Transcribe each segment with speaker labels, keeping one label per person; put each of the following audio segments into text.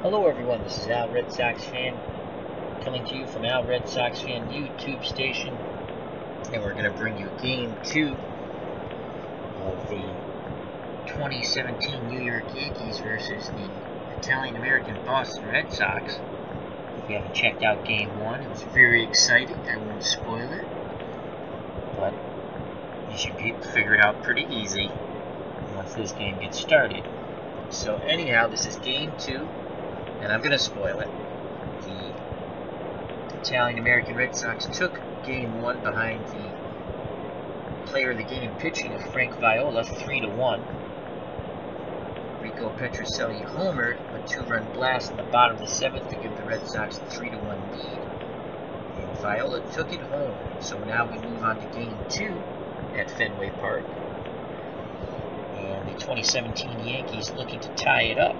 Speaker 1: Hello everyone, this is Al Red Sox Fan coming to you from Al Red Sox Fan YouTube station, and we're going to bring you Game 2 of the 2017 New York Yankees versus the Italian-American Boston Red Sox. If you haven't checked out Game 1, it was very exciting. I won't spoil it, but you should figure it out pretty easy once this game gets started. So anyhow, this is Game 2, and I'm going to spoil it. The Italian-American Red Sox took Game 1 behind the player of the game pitching of Frank Viola 3-1. Rico Petrocelli homered a two-run blast in the bottom of the seventh to give the Red Sox a 3-1 lead, and Viola took it home. So now we move on to Game 2 at Fenway Park, and the 2017 Yankees looking to tie it up.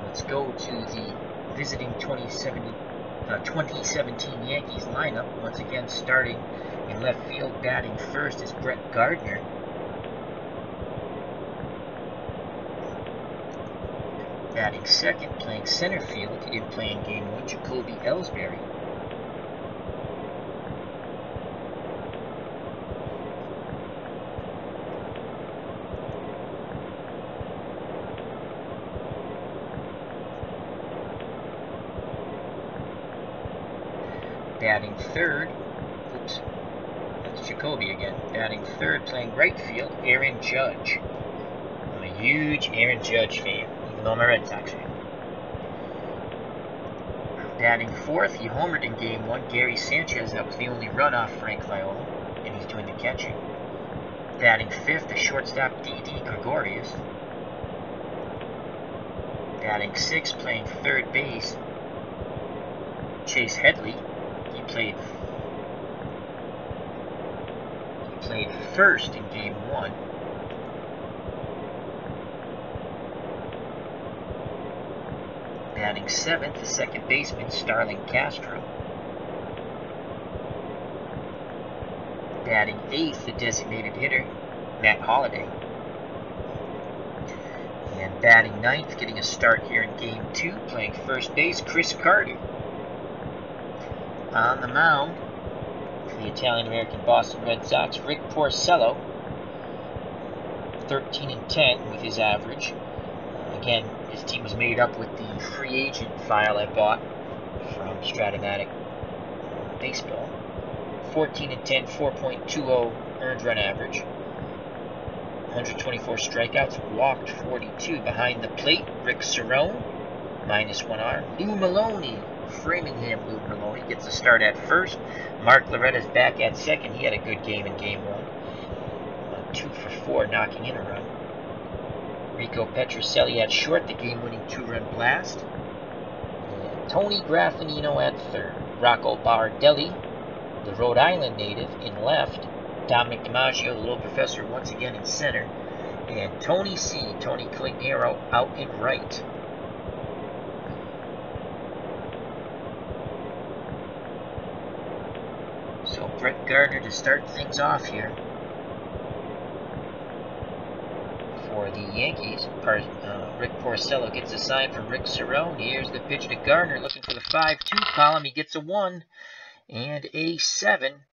Speaker 1: Let's go to the visiting 2017 Yankees lineup. Once again, starting in left field, batting first is Brett Gardner. Batting second, playing center field, he didn't play in Game 1, Jacoby Ellsbury. Batting third, oops, that's Jacoby again. Batting third, playing right field, Aaron Judge. I'm a huge Aaron Judge fan, even though I'm a Red Sox fan. Batting fourth, he homered in Game 1, Gary Sanchez. That was the only run off Frank Viola, and he's doing the catching. Batting fifth, the shortstop Didi Gregorius. Batting sixth, playing third base, Chase Headley. He played first in Game 1. Batting seventh, the second baseman Starlin Castro. Batting eighth, the designated hitter Matt Holliday. And batting ninth, getting a start here in Game 2, playing first base, Chris Carter. On the mound for the Italian-American Boston Red Sox, Rick Porcello, 13-10 with his average. Again, his team was made up with the free agent file I bought from Strat-O-Matic Baseball. 14-10, 4.20 earned run average. 124 strikeouts, walked 42. Behind the plate, Rick Cerone, -1 arm. Lou Maloney, Framingham Lou Maloney, gets the start at first. Mark Loretta's back at second. He had a good game in Game 1. 2 for 4, knocking in a run. Rico Petrocelli at short, the game-winning two-run blast. And Tony Graffinino at third. Rocco Bardelli, the Rhode Island native, in left. Dominic DiMaggio, the little professor, once again in center. And Tony Calignero, out in right. So Brett Gardner to start things off here for the Yankees. Rick Porcello gets a sign from Rick Cerone. Here's the pitch to Gardner, looking for the 5-2 column. He gets a 1 and a 7.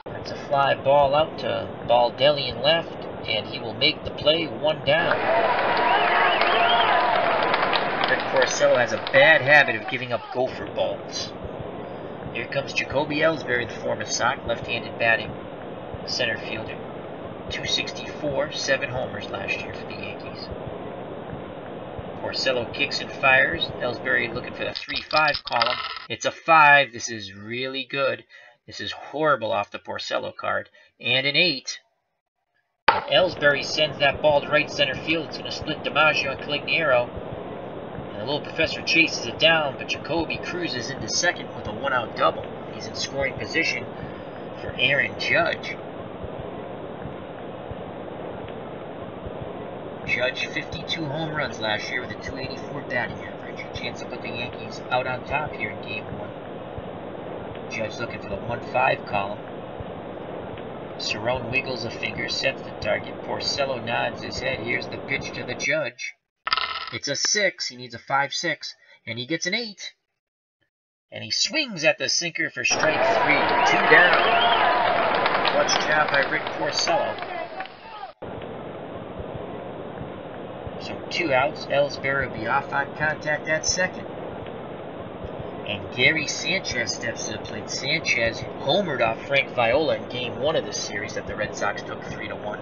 Speaker 1: That's a fly ball out to Baldelli in left, and he will make the play, 1 down. Rick Porcello has a bad habit of giving up gopher balls. Here comes Jacoby Ellsbury, the former Sox, left-handed batting center fielder. 264, 7 homers last year for the Yankees. Porcello kicks and fires. Ellsbury looking for the 3-5 column. It's a 5. This is really good. This is horrible off the Porcello card. And an 8. And Ellsbury sends that ball to right center field. It's going to split DiMaggio and Calignero. And the little professor chases it down, but Jacoby cruises into second with a 1-out double. He's in scoring position for Aaron Judge. Judge 52 home runs last year with a 284 batting average. Chance to put the Yankees out on top here in Game 1. Judge looking for the 1-5 column. Cerone wiggles a finger, sets the target. Porcello nods his head. Here's the pitch to the Judge. It's a 6. He needs a 5-6. And he gets an 8. And he swings at the sinker for strike 3. 2 down. Clutch job by Rick Porcello. So 2 outs. Ellsbury will be off on contact at second. And Gary Sanchez steps to the plate. Sanchez homered off Frank Viola in Game 1 of this series that the Red Sox took 3-1.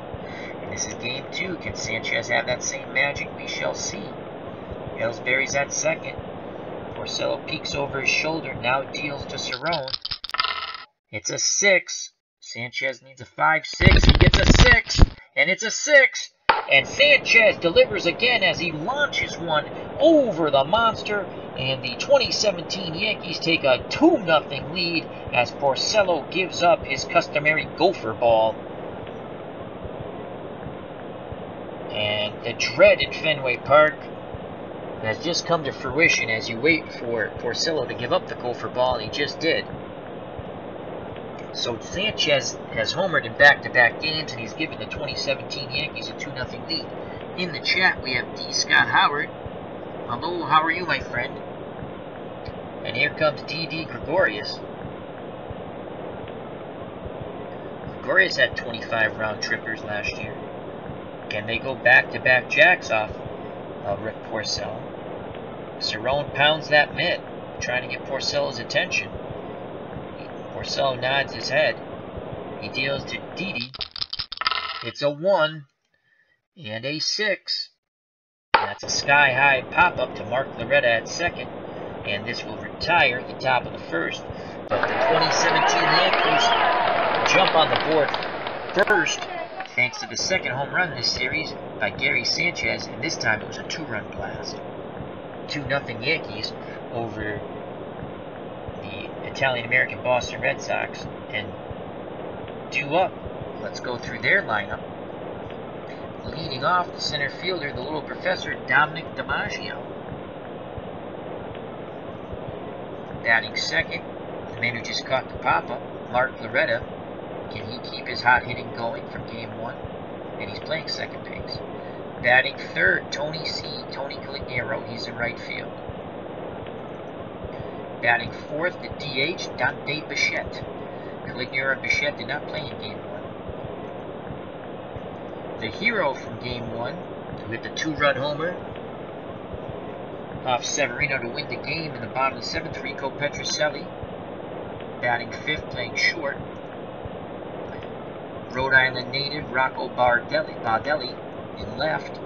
Speaker 1: And this is Game 2. Can Sanchez have that same magic? We shall see. Ellsbury's at second. Porcello peeks over his shoulder, now deals to Cerrone. It's a 6. Sanchez needs a 5-6. He gets a 6, and it's a 6. And Sanchez delivers again as he launches one over the monster. And the 2017 Yankees take a 2-0 lead as Porcello gives up his customary gopher ball. And the dreaded Fenway Park has just come to fruition as you wait for Porcello to give up the gopher ball, and he just did. So Sanchez has homered in back-to-back games, and he's given the 2017 Yankees a 2-0 lead. In the chat, we have D. Scott Howard. Hello, how are you, my friend? And here comes D.D. Gregorius. Gregorius had 25 round trippers last year. Can they go back-to-back jacks off Rick Porcello? Cerrone pounds that mitt, trying to get Porcello's attention. Porcello nods his head. He deals to Didi. It's a 1 and a 6. And that's a sky-high pop-up to Mark Loretta at second. And this will retire the top of the first. But the 2017 Yankees jump on the board first, thanks to the second home run this series by Gary Sanchez. And this time it was a 2-run blast. 2-0 Yankees over the Italian-American Boston Red Sox. And due up, let's go through their lineup. Leading off, the center fielder, the little professor, Dominic DiMaggio. Batting second, the man who just caught the pop-up, Mark Loretta. Can he keep his hot hitting going from Game 1? And he's playing second base. Batting third, Tony Calignero. He's in right field. Batting fourth, the DH, Dante Bichette. Calignero and Bichette did not play in Game 1. The hero from Game 1, who hit the 2-run homer off Severino to win the game in the bottom of the 7th, Rico Petrocelli. Batting fifth, playing short, Rhode Island native Rocco Baldelli in left.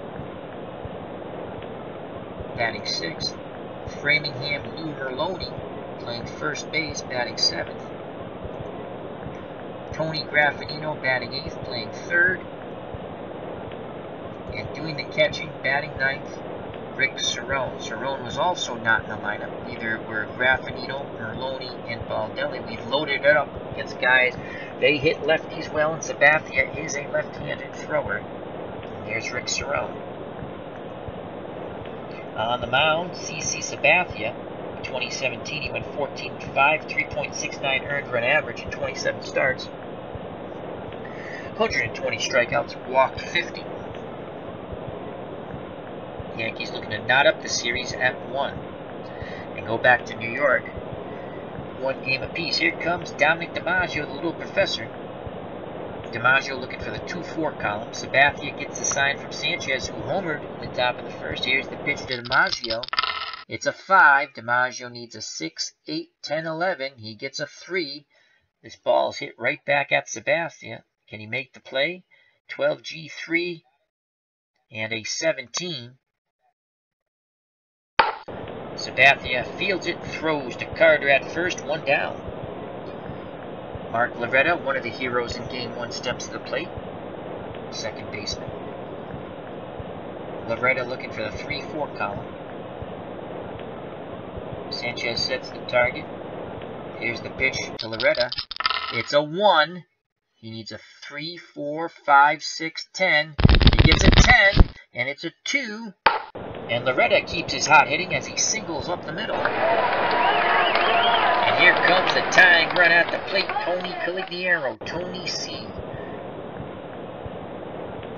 Speaker 1: Batting sixth, Framingham Lou Merloni playing first base, batting seventh. Tony Graffinino batting eighth, playing third. And doing the catching, batting ninth, Rick Cerrone. Cerrone was also not in the lineup. Neither were Graffinino, Merloni, and Baldelli. We've loaded it up against guys. They hit lefties well, and Sabathia is a left-handed thrower. And there's Rick Cerrone. On the mound, CC Sabathia. 2017, he went 14-5, 3.69 earned run average in 27 starts. 120 strikeouts, walked 50. Yankees looking to knot up the series at 1 and go back to New York. 1 game apiece. Here comes Dominic DiMaggio, the little professor. DiMaggio looking for the 2-4 column. Sabathia gets the sign from Sanchez, who homered in the top of the first. Here's the pitch to DiMaggio. It's a 5. DiMaggio needs a 6, 8, 10, 11. He gets a 3. This ball is hit right back at Sabathia. Can he make the play? 12G3 and a 17. Sabathia fields it, throws to Carter at first, 1 down. Mark Loretta, one of the heroes in Game 1, steps to the plate. Second baseman. Loretta looking for the 3-4 column. Sanchez sets the target. Here's the pitch to Loretta. It's a 1. He needs a 3, 4, 5, 6, 10. He gets a 10, and it's a 2. And Loretta keeps his hot hitting as he singles up the middle. And here comes the tying run at the plate, Tony Calignero, Tony C.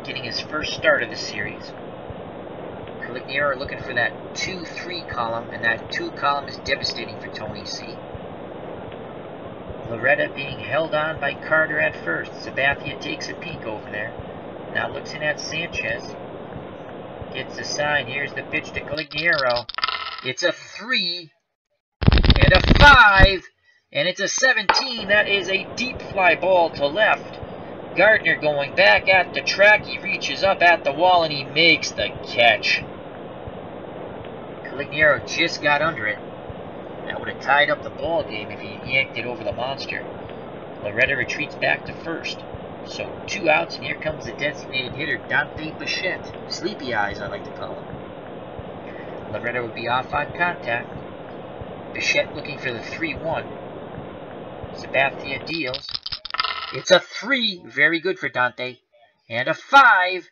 Speaker 1: Getting his first start of the series. Calignero looking for that 2-3 column, and that 2 column is devastating for Tony C. Loretta being held on by Carter at first. Sabathia takes a peek over there. Now looks in at Sanchez. Gets the sign. Here's the pitch to Calignero. It's a 3 and a 5, and it's a 17. That is a deep fly ball to left. Gardner going back at the track. He reaches up at the wall, and he makes the catch. Calignero just got under it. That would have tied up the ball game if he yanked it over the monster. Loretta retreats back to first. So 2 outs, and here comes the designated hitter, Dante Bichette. Sleepy eyes, I like to call him. Loretta would be off on contact. Bichette looking for the 3-1. Sabathia deals. It's a 3. Very good for Dante. And a 5.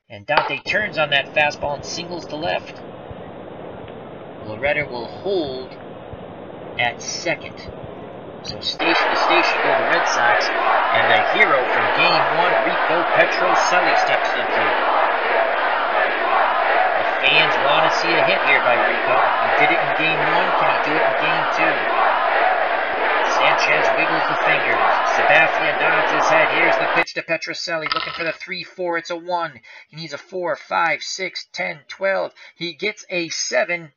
Speaker 1: And Dante turns on that fastball and singles to left. Loretta will hold at second. So station to station go the Red Sox, and the hero from Game 1, Rico Petrocelli, steps to the plate. The fans want to see a hit here by Rico. He did it in Game 1. Can he do it in Game 2? Sanchez wiggles the fingers. Sabathia nods his head. Here's the pitch to Petrocelli, looking for the 3-4. It's a 1. He needs a 4, 5, 6, 10, 12. He gets a 7.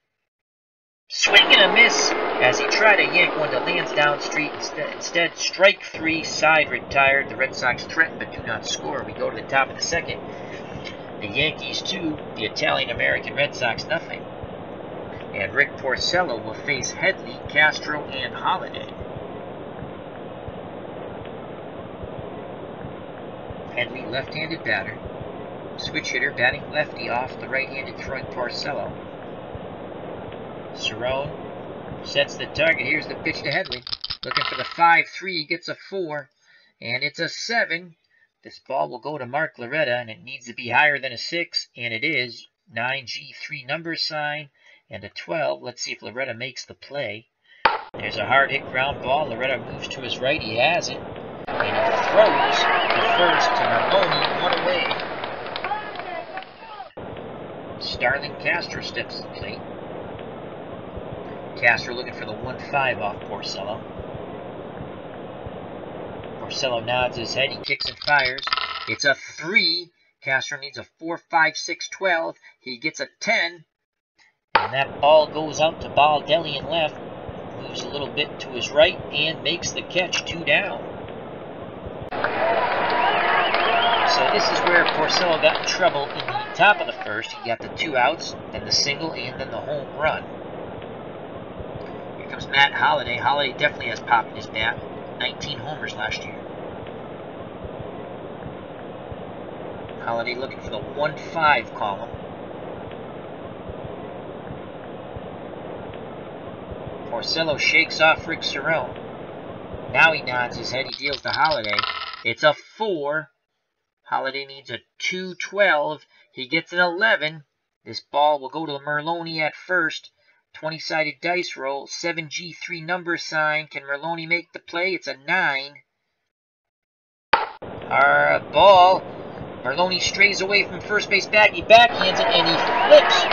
Speaker 1: Swing and a miss as he tried to yank one to Lansdowne Street. Instead, strike 3, side retired. The Red Sox threaten but do not score. We go to the top of the second. The Yankees 2, the Italian-American Red Sox nothing. And Rick Porcello will face Headley, Castro, and Holiday. Headley, left-handed batter. Switch hitter, batting lefty off the right-handed throwing Porcello. Cerrone sets the target. Here's the pitch to Headley. Looking for the 5-3. Gets a 4. And it's a 7. This ball will go to Mark Loretta, and it needs to be higher than a 6. And it is. 9G3 number sign. And a 12. Let's see if Loretta makes the play. There's a hard hit ground ball. Loretta moves to his right. He has it. And he throws to first to Marloni. 1 away. Starlin Castro steps to the plate. Castro looking for the 1-5 off Porcello. Porcello nods his head. He kicks and fires. It's a 3. Castro needs a 4, 5, 6, 12. He gets a 10. And that ball goes out to Baldelli in left. Moves a little bit to his right and makes the catch. 2 down. So this is where Porcello got in trouble in the top of the first. He got the 2 outs, then the single, and then the home run. Here comes Matt Holliday. Holliday definitely has pop in his bat. 19 homers last year. Holliday looking for the 1-5 column. Porcello shakes off Rick Cerrone. Now he nods his head. He deals to Holliday. It's a 4. Holliday needs a 2-12. He gets an 11. This ball will go to Merloni at first. 20-sided dice roll. 7G3 number sign. Can Merloni make the play? It's a 9. Ball. Merloni strays away from first base bag. He backhands it, and he flips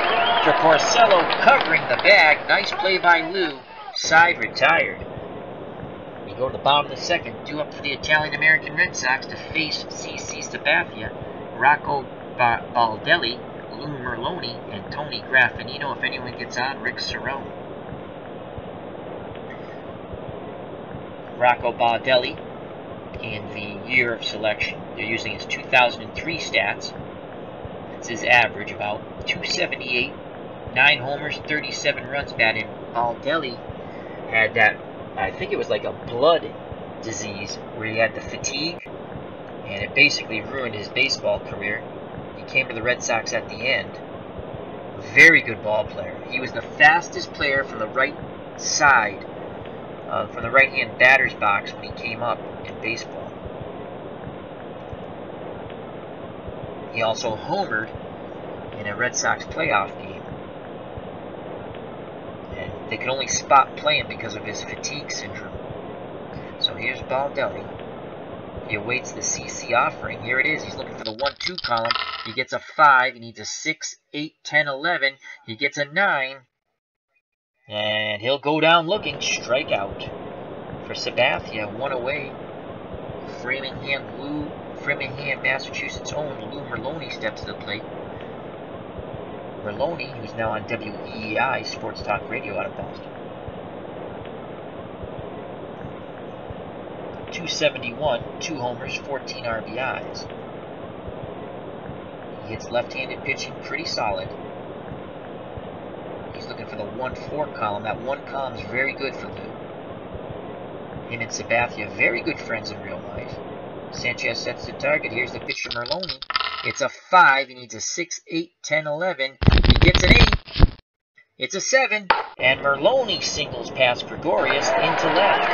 Speaker 1: for Porcello, covering the bag. Nice play by Lou. Side retired. We go to the bottom of the second. 2 up for the Italian-American Red Sox to face CC Sabathia, Rocco Baldelli, Lou Merloni, and Tony Graffinino. If anyone gets on, Rick Cerrone. Rocco Baldelli, in the year of selection, they're using his 2003 stats. That's his average, about 278, 9 homers, 37 runs batted. Baldelli had that, I think it was like a blood disease, where he had the fatigue, and it basically ruined his baseball career. He came to the Red Sox at the end. Very good ball player. He was the fastest player from the right side, from the right-hand batter's box when he came up in baseball. He also homered in a Red Sox playoff game. And they could only spot play him because of his fatigue syndrome. So here's Baldelli. He awaits the CC offering. Here it is. He's looking for the 1-2 column. He gets a 5. He needs a 6, 8, 10, 11. He gets a 9. And he'll go down looking. Strikeout. For Sabathia, 1 away. Framingham, Massachusetts' own Lou Merlone steps to the plate. Merlone, who's now on WEEI Sports Talk Radio out of Boston. 271, 2 homers, 14 RBIs. He hits left-handed pitching pretty solid. He's looking for the 1-4 column. That 1 column is very good for Lou. Him and Sabathia, very good friends in real life. Sanchez sets the target. Here's the pitch to Merlone. It's a 5. He needs a 6, 8, 10, 11. He gets an 8. It's a 7. And Merlone singles past Gregorius into left.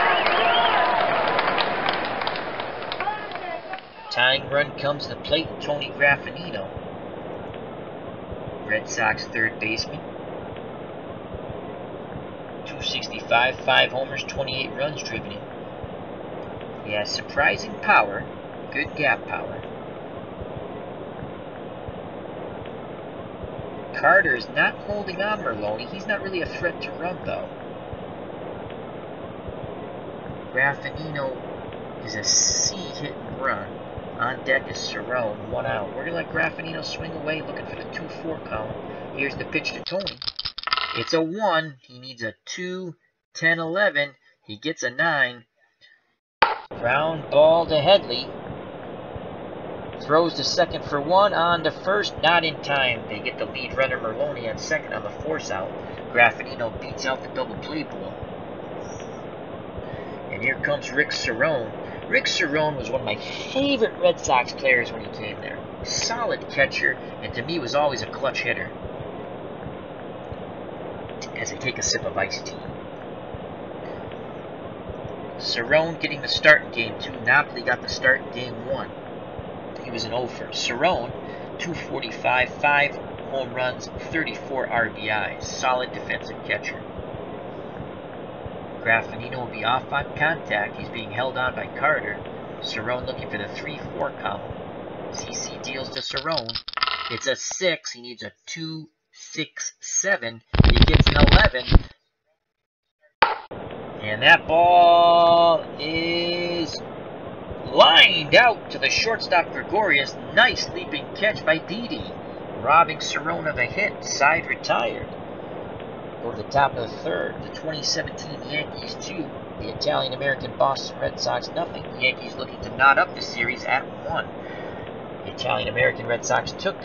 Speaker 1: Tying run comes to the plate, and Tony Graffinino, Red Sox third baseman. 265, 5 homers, 28 runs driven in. He has surprising power, good gap power. Carter is not holding on Merlone. He's not really a threat to run, though. Graffinino is a C hit and run. On deck is Cerrone, 1 out. We're going to let Graffinino swing away, looking for the 2-4 column. Here's the pitch to Tony. It's a 1. He needs a 2, 10, 11. He gets a 9. Ground ball to Headley. Throws to second for 1. On to first, not in time. They get the lead runner Merlone at second on the force out. Graffinino beats out the double play ball. And here comes Rick Cerrone. Rick Cerrone was one of my favorite Red Sox players when he came there. Solid catcher, and to me was always a clutch hitter. As I take a sip of iced tea. Cerrone getting the start in Game 2. Napoli got the start in Game 1. He was an over. Cerrone, 245, 5 home runs, 34 RBIs. Solid defensive catcher. Graffinino will be off on contact. He's being held on by Carter. Cerrone looking for the 3-4 column. CC deals to Cerrone. It's a 6. He needs a 2, 6, 7. He gets an 11. And that ball is lined out to the shortstop Gregorius. Nice leaping catch by Didi. Robbing Cerrone of a hit. Side retired. Go to the top of the third. The 2017 Yankees 2. The Italian-American Boston Red Sox nothing. Yankees looking to knot up the series at 1. The Italian-American Red Sox took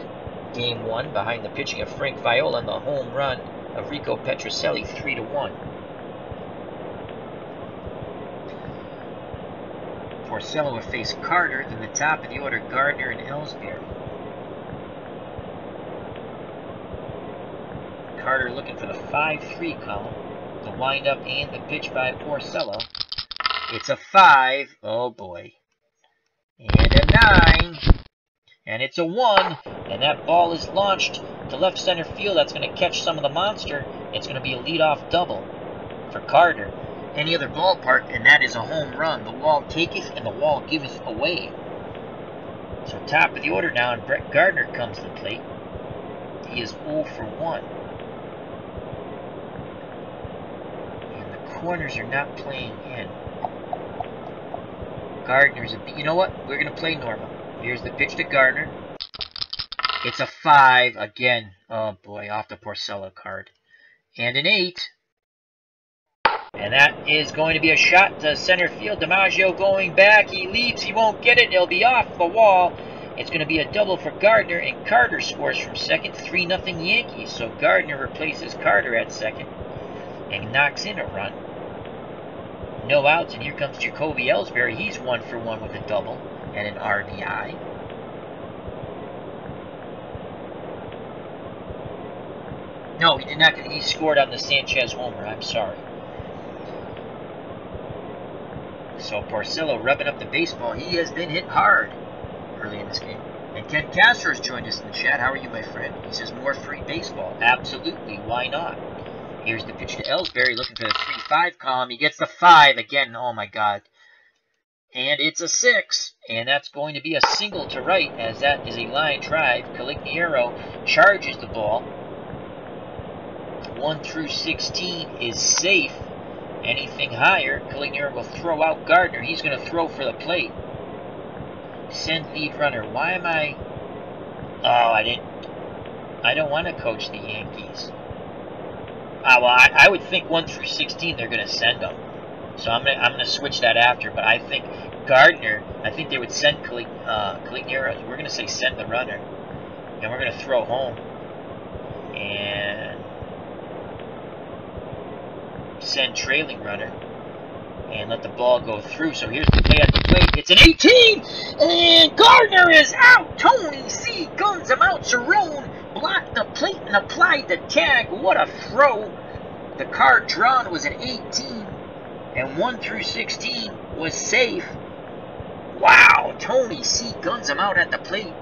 Speaker 1: Game 1 behind the pitching of Frank Viola and the home run of Rico Petrocelli 3-1. Porcello will face Carter, then the top of the order, Gardner and Ellsbury. Carter looking for the 5-3 column. The windup and the pitch by Porcello. It's a 5. Oh boy. And a 9. And it's a 1. And that ball is launched to left center field. That's going to catch some of the monster. It's going to be a leadoff double for Carter. Any other ballpark, and that is a home run. The wall taketh and the wall giveth away. So top of the order now, and Brett Gardner comes to the plate. He is 0 for 1. And the corners are not playing in. Gardner's a... You know what? We're going to play normal. Here's the pitch to Gardner. It's a 5 again. Oh boy, off the Porcello card. And an 8. And that is going to be a shot to center field. DiMaggio going back. He leaps. He won't get it. It'll be off the wall. It's going to be a double for Gardner, and Carter scores from second. 3-0 Yankees. So Gardner replaces Carter at second and knocks in a run. No outs, and here comes Jacoby Ellsbury. He's 1 for 1 with a double and an RBI. No, he did not. He scored on the Sanchez homer. I'm sorry. So Porcello rubbing up the baseball. He has been hit hard early in this game. And Ken Castro has joined us in the chat. How are you, my friend? He says more free baseball. Absolutely. Why not? Here's the pitch to Ellsbury looking for the 3-5 column. He gets the 5 again. Oh, my God. And it's a 6, and that's going to be a single to right, as that is a line drive. Calignero charges the ball. 1 through 16 is safe. Anything higher, Calignero will throw out Gardner. He's going to throw for the plate. Send lead runner. Why am I... Oh, I don't want to coach the Yankees. Well, I would think 1 through 16 they're going to send them. So I'm gonna switch that after. But I think Gardner, I think they would send Calignero. We're going to say send the runner. And we're going to throw home. And send trailing runner. And let the ball go through. So here's the play at the plate. It's an 18! And Gardner is out! Tony C. guns him out. Cerrone blocked the plate and applied the tag. What a throw! The card drawn was an 18. And 1 through 16 was safe. Wow! Tony C. guns him out at the plate.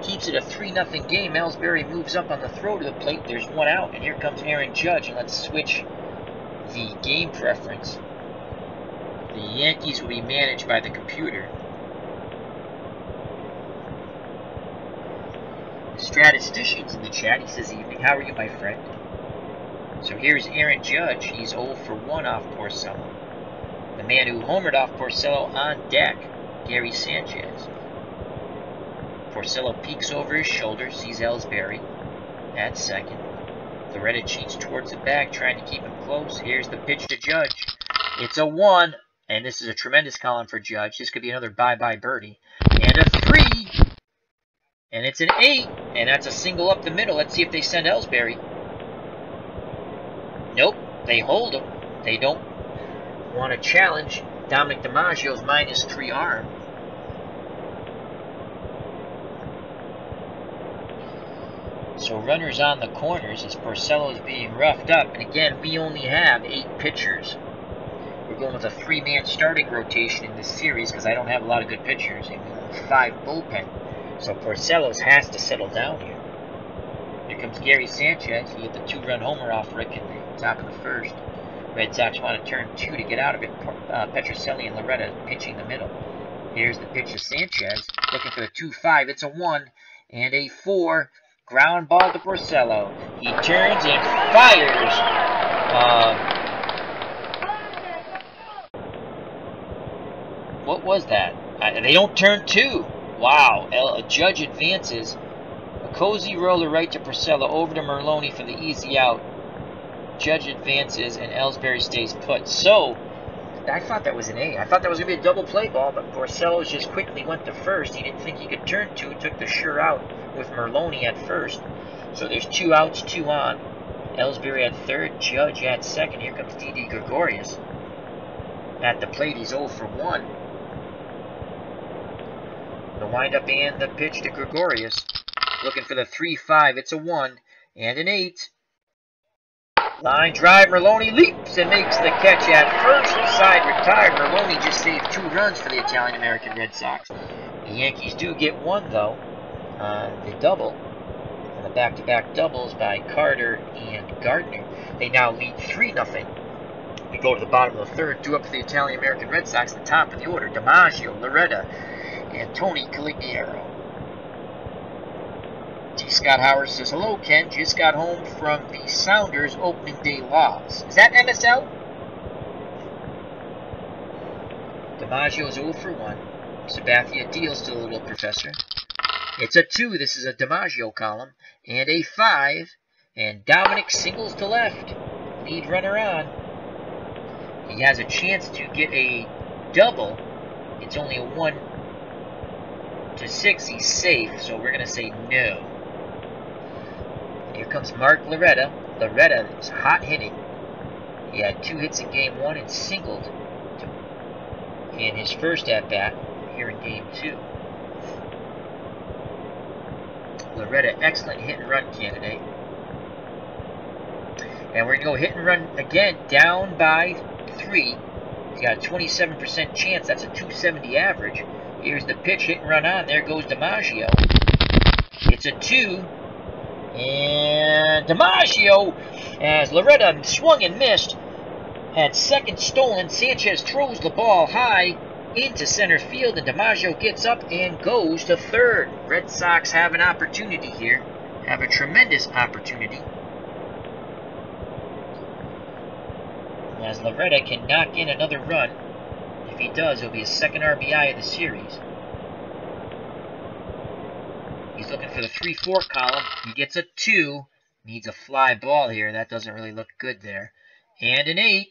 Speaker 1: Keeps it a 3-0 game. Ellsbury moves up on the throw to the plate. There's one out. And here comes Aaron Judge. And let's switch the game preference. The Yankees will be managed by the computer. The statistician's in the chat. He says, evening. How are you, my friend? So here's Aaron Judge. He's 0 for 1 off Porcello. The man who homered off Porcello on deck, Gary Sanchez. Porcello peeks over his shoulder, sees Ellsbury at second. Loretta cheats towards the bag, trying to keep him close. Here's the pitch to Judge. It's a 1, and this is a tremendous column for Judge. This could be another bye-bye birdie. And a 3, and it's an 8, and that's a single up the middle. Let's see if they send Ellsbury. Nope, they hold him. They don't want to challenge Dominic DiMaggio's -3 arm. So runners on the corners as Porcello is being roughed up. And again, we only have 8 pitchers. We're going with a 3-man starting rotation in this series because I don't have a lot of good pitchers. And we only have 5 bullpen. So Porcello's has to settle down here. Here comes Gary Sanchez. He hit the 2-run homer off Rick in the top of the first. Red Sox want to turn 2 to get out of it. Petrocelli and Loretta pitching the middle. Here's the pitch to Sanchez. Looking for the 2-5. It's a 1 and a 4. Ground ball to Porcello. He turns and fires. What was that? They don't turn 2. Wow. A Judge advances. A cozy roller right to Porcello. Over to Merloni for the easy out. Judge advances and Ellsbury stays put. So, I thought that was an A. I thought that was going to be a double play ball, but Porcello just quickly went to first. He didn't think he could turn 2. Took the sure out with Merloni at first. So there's 2 outs, 2 on. Ellsbury at third, Judge at second. Here comes Didi Gregorius. At the plate, he's 0 for 1. The windup and the pitch to Gregorius. Looking for the 3-5. It's a 1 and an 8. Line drive, Merloni leaps and makes the catch at first. Side retired. Merloni just saved 2 runs for the Italian-American Red Sox. The Yankees do get 1, though, on the double. On the back-to-back doubles by Carter and Gardner. They now lead 3-0. We go to the bottom of the third. 2 up for the Italian-American Red Sox. The top of the order, DiMaggio, Loretta, and Tony Calignero. T. Scott Howard says, hello, Ken. Just got home from the Sounders opening day loss. Is that MSL? DiMaggio's 0 for 1. Sabathia deals to the little professor. It's a 2. This is a DiMaggio column. And a 5. And Dominic singles to left. Lead runner on. He has a chance to get a double. It's only a 1 to 6. He's safe, so we're going to say no. Here comes Mark Loretta. Loretta is hot hitting. He had 2 hits in game 1 and singled in his first at-bat here in game 2. Loretta, excellent hit-and-run candidate. And we're going to go hit-and-run again, down by 3. He's got a 27% chance. That's a 270 average. Here's the pitch, hit-and-run on. There goes DiMaggio. It's a 2. And DiMaggio, as Loretta swung and missed, had second stolen. Sanchez throws the ball high into center field, and DiMaggio gets up and goes to third. Red Sox have an opportunity here, have a tremendous opportunity, as Loretta can knock in another run. If he does, it'll be his second RBI of the series. He's looking for the 3-4 column. He gets a 2. Needs a fly ball here. That doesn't really look good there. And an 8.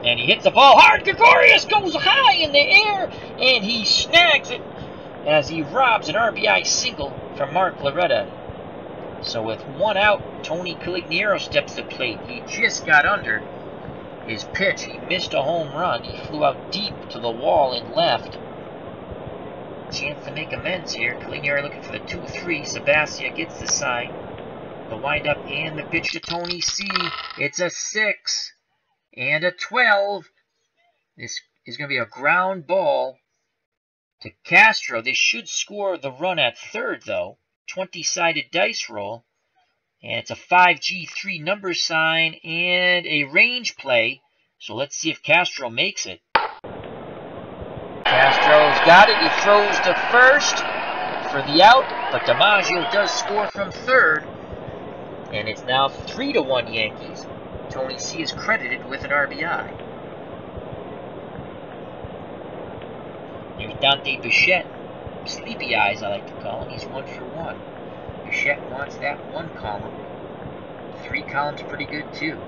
Speaker 1: And he hits the ball hard. Gregorius goes high in the air, and he snags it as he robs an RBI single from Mark Loretta. So with 1 out, Tony Caligiero steps to the plate. He just got under his pitch. He missed a home run. He flew out deep to the wall in left. Chance to make amends here. Caligiero looking for the 2-3. Sabathia gets the sign. The windup and the pitch to Tony C. It's a 6 and a 12. This is going to be a ground ball to Castro. They should score the run at third, though. 20-sided dice roll. And it's a 5G3 number sign and a range play. So let's see if Castro makes it. Castro's got it. He throws to first for the out, but DiMaggio does score from third. And it's now 3-1 Yankees. Tony C is credited with an RBI. Here's Dante Bichette. Sleepy eyes, I like to call him. He's 1 for 1. Bichette wants that 1 column. 3 columns pretty good, too.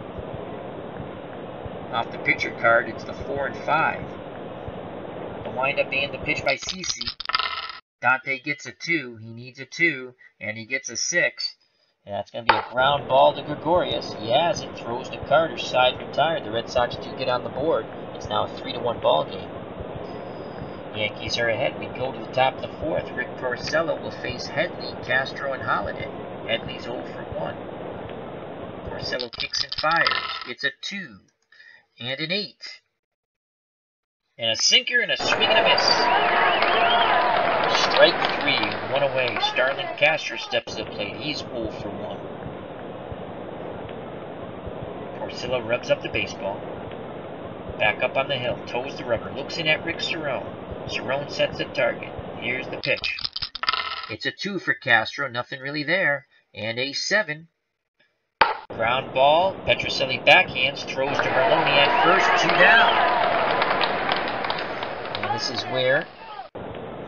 Speaker 1: Off the pitcher card, it's the 4 and 5. The windup and the pitch by Cece. Dante gets a 2. He needs a 2, and he gets a 6. And that's going to be a ground ball to Gregorius. He has it. Throws to Carter. Side retired. The Red Sox do get on the board. It's now a 3-1 ball game. Yankees are ahead. We go to the top of the 4th. Rick Porcello will face Headley, Castro, and Holiday. Headley's 0 for 1. Porcello kicks and fires. It's a 2 and an 8. And a sinker and a swing and a miss. Strike 3, 1 away. Starlin Castro steps to the plate. He's 0 for 1. Porcello rubs up the baseball. Back up on the hill. Toes the rubber. Looks in at Rick Cerrone. Cerrone sets the target. Here's the pitch. It's a 2 for Castro. Nothing really there. And a 7. Ground ball. Petrocelli backhands. Throws to Merloni at first. 2 down. And this is where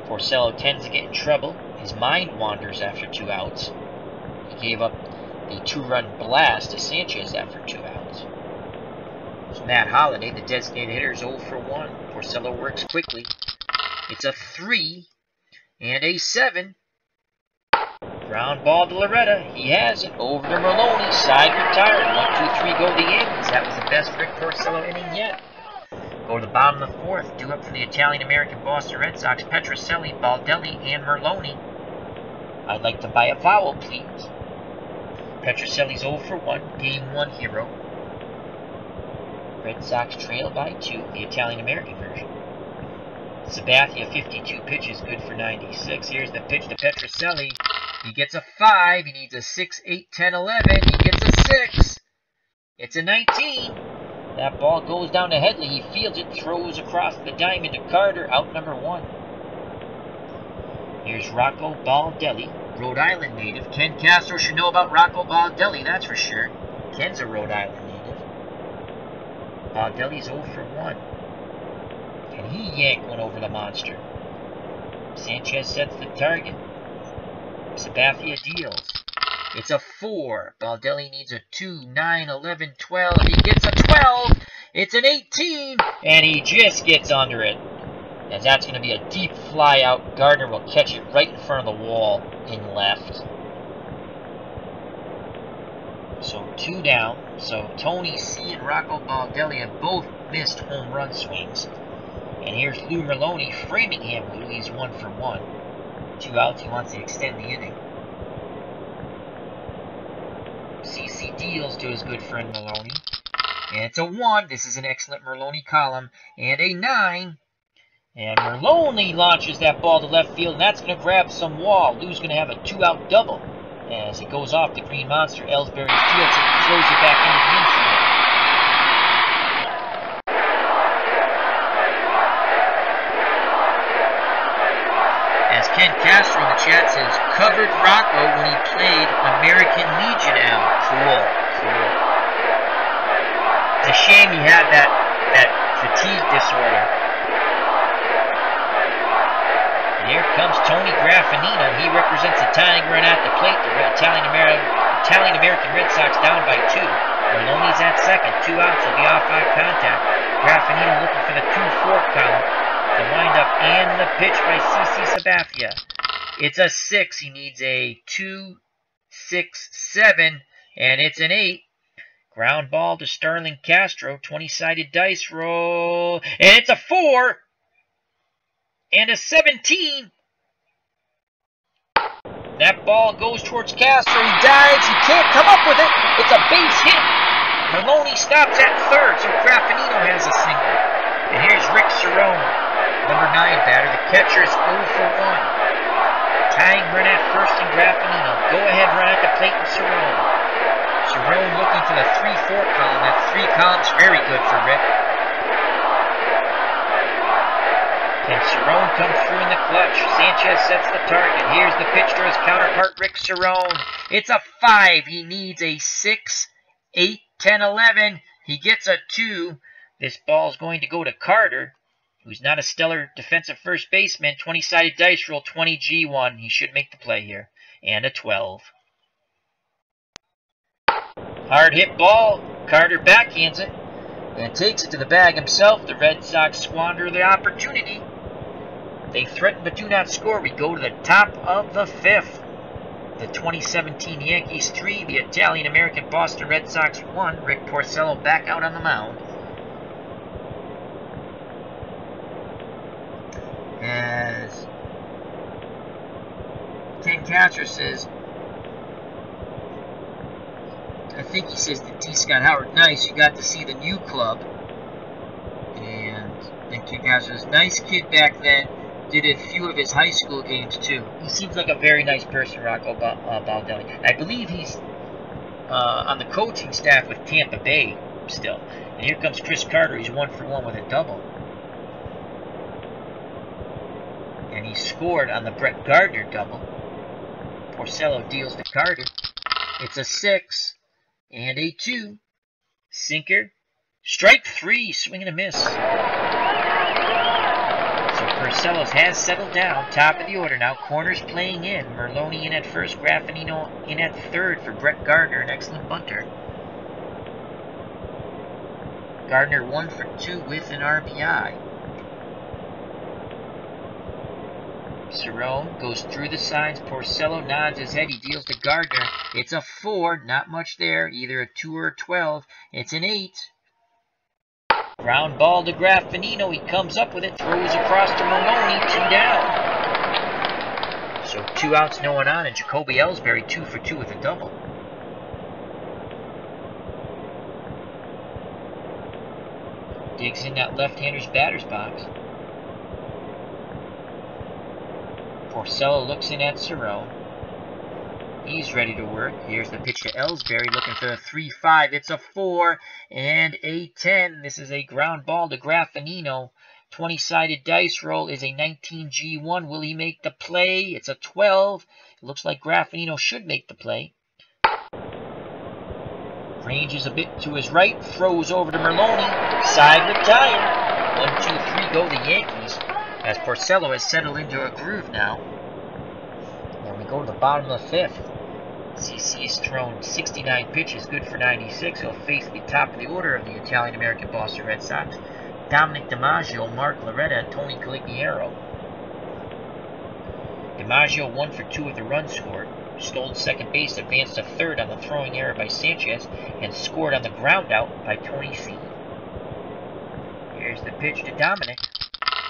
Speaker 1: Porcello tends to get in trouble. His mind wanders after 2 outs. He gave up the 2-run blast to Sanchez after 2 outs. It's Matt Holliday, the designated hitter, is 0 for 1. Porcello works quickly. It's a 3 and a 7. Ground ball to Loretta. He has it over to Merloni. Side retired. 1-2-3 go the Yankees. That was the best Rick Porcello inning yet. Go to the bottom of the 4th. Due up for the Italian-American Boston Red Sox. Petrocelli, Baldelli, and Merloni. I'd like to buy a vowel, please. Petrocelli's 0 for 1. Game 1 hero. Red Sox trail by 2. The Italian-American version. Sabathia, 52 pitches, good for 96. Here's the pitch to Petrocelli. He gets a 5. He needs a 6, 8, 10, 11. He gets a 6. It's a 19. That ball goes down to Headley. He fields it, throws across the diamond to Carter, out number 1. Here's Rocco Baldelli, Rhode Island native. Ken Castro should know about Rocco Baldelli, that's for sure. Ken's a Rhode Island native. Baldelli's 0 for 1. Can he yank one over the monster? Sanchez sets the target. Sabathia deals. It's a 4. Baldelli needs a 2, 9, 11, 12. He gets a 12. It's an 18. And he just gets under it. And that's going to be a deep fly out. Gardner will catch it right in front of the wall in left. So 2 down. So Tony C and Rocco Baldelli have both missed home run swings. And here's Lou Merloni, Framingham Lou. He's 1 for 1. 2 outs. He wants to extend the inning. CC deals to his good friend Merloni. And it's a 1. This is an excellent Merloni column. And a 9. And Merloni launches that ball to left field. And that's going to grab some wall. Lou's going to have a 2-out double. As it goes off the Green Monster, Ellsbury fields it and throws it back into the infield. Ken Castro in the chat says, covered Rocco when he played American Legion, Al. Cool. It's a shame he had that fatigue disorder. And here comes Tony Graffinino. He represents the tying run at the plate. The Italian-American Red Sox down by 2. Merloni's at second. 2 outs. He'll be off on contact. Graffinino looking for the 2-4 count. The windup and the pitch by CC Sabathia. It's a 6. He needs a 2, 6, 7, and it's an 8. Ground ball to Starlin Castro. 20-sided dice roll. And it's a 4. And a 17. That ball goes towards Castro. He dives. He can't come up with it. It's a base hit. Merloni stops at third, so Graffinino has a single. And here's Rick Cerrone, number 9 batter. The catcher is 0 for 1. Tying run at first and Graffinino. Go-ahead run at the plate and Cerrone. Cerrone looking for the 3-4 column. That 3 column's very good for Rick. Can Cerrone come through in the clutch? Sanchez sets the target. Here's the pitch to his counterpart, Rick Cerrone. It's a 5. He needs a 6, 8, 10, 11. He gets a 2. This ball's going to go to Carter, who's not a stellar defensive first baseman. 20-sided dice roll, 20 G1. He should make the play here. And a 12. Hard hit ball. Carter backhands it and takes it to the bag himself. The Red Sox squander the opportunity. They threaten but do not score. We go to the top of the 5th. The 2017 Yankees 3, the Italian-American Boston Red Sox 1. Rick Porcello back out on the mound. As Ken Castro says, I think he says to D. Scott Howard, nice, you got to see the new club. And Ken Castro says, nice kid back then. Did a few of his high school games too. He seems like a very nice person, Rocco Baldelli. I believe he's on the coaching staff with Tampa Bay still. And here comes Chris Carter. He's 1 for 1 with a double. And he scored on the Brett Gardner double. Porcello deals to Carter. It's a 6 and a 2. Sinker. Strike 3. Swing and a miss. So Porcello has settled down. Top of the order now. Corners playing in. Merloni in at first. Graffinino in at third for Brett Gardner, an excellent bunter. Gardner 1 for 2 with an RBI. Cerrone goes through the signs. Porcello nods his head. He deals to Gardner. It's a 4. Not much there. Either a 2 or a 12. It's an 8. Ground ball to Graffinino. He comes up with it. Throws across to Merloni. 2 down. So 2 outs, no one on. And Jacoby Ellsbury 2 for 2 with a double. Digs in that left-hander's batter's box. Porcello looks in at Cerrone. He's ready to work. Here's the pitch to Ellsbury, looking for a 3-5. It's a 4 and a 10. This is a ground ball to Graffinino. 20-sided dice roll is a 19 G1. Will he make the play? It's a 12. It looks like Graffinino should make the play. Ranges a bit to his right. Throws over to Merloni. Side retire. 1, 2, 3 go the Yankees. As Porcello has settled into a groove now. And we go to the bottom of the 5th. CC has thrown 69 pitches, good for 96. He'll face the top of the order of the Italian-American Boston Red Sox. Dominic DiMaggio, Mark Loretta, and Tony Caligiero. DiMaggio 1 for 2 with a run scored. Stole to second base, advanced to third on the throwing error by Sanchez, and scored on the ground out by Tony C. Here's the pitch to Dominic.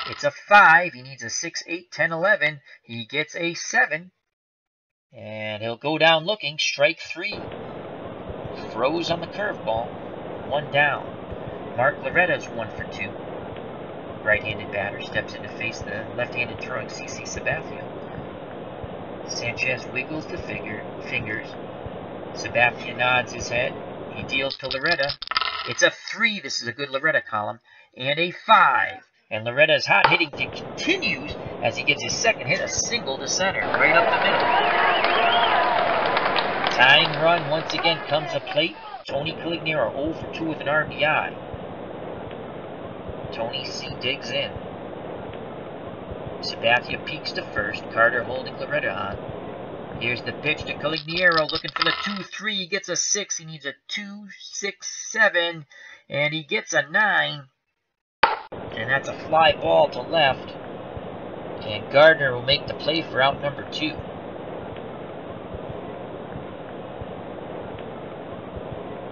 Speaker 1: It's a 5. He needs a 6, 8, 10, 11. He gets a 7. And he'll go down looking. Strike 3. Throws on the curveball. 1 down. Mark Loretta's 1 for 2. Right-handed batter steps in to face the left-handed throwing CC Sabathia. Sanchez wiggles the fingers. Sabathia nods his head. He deals to Loretta. It's a 3. This is a good Loretta column. And a 5. And Loretta's hot hitting continues as he gets his second hit, a single to center, right up the middle. Tying run once again comes to plate. Tony Calignero 0 for 2 with an RBI. Tony C digs in. Sabathia peeks to first. Carter holding Loretta on. Here's the pitch to Calignero, looking for the 2-3. He gets a 6. He needs a 2, 6, 7. And he gets a 9. And that's a fly ball to left. And Gardner will make the play for out number 2.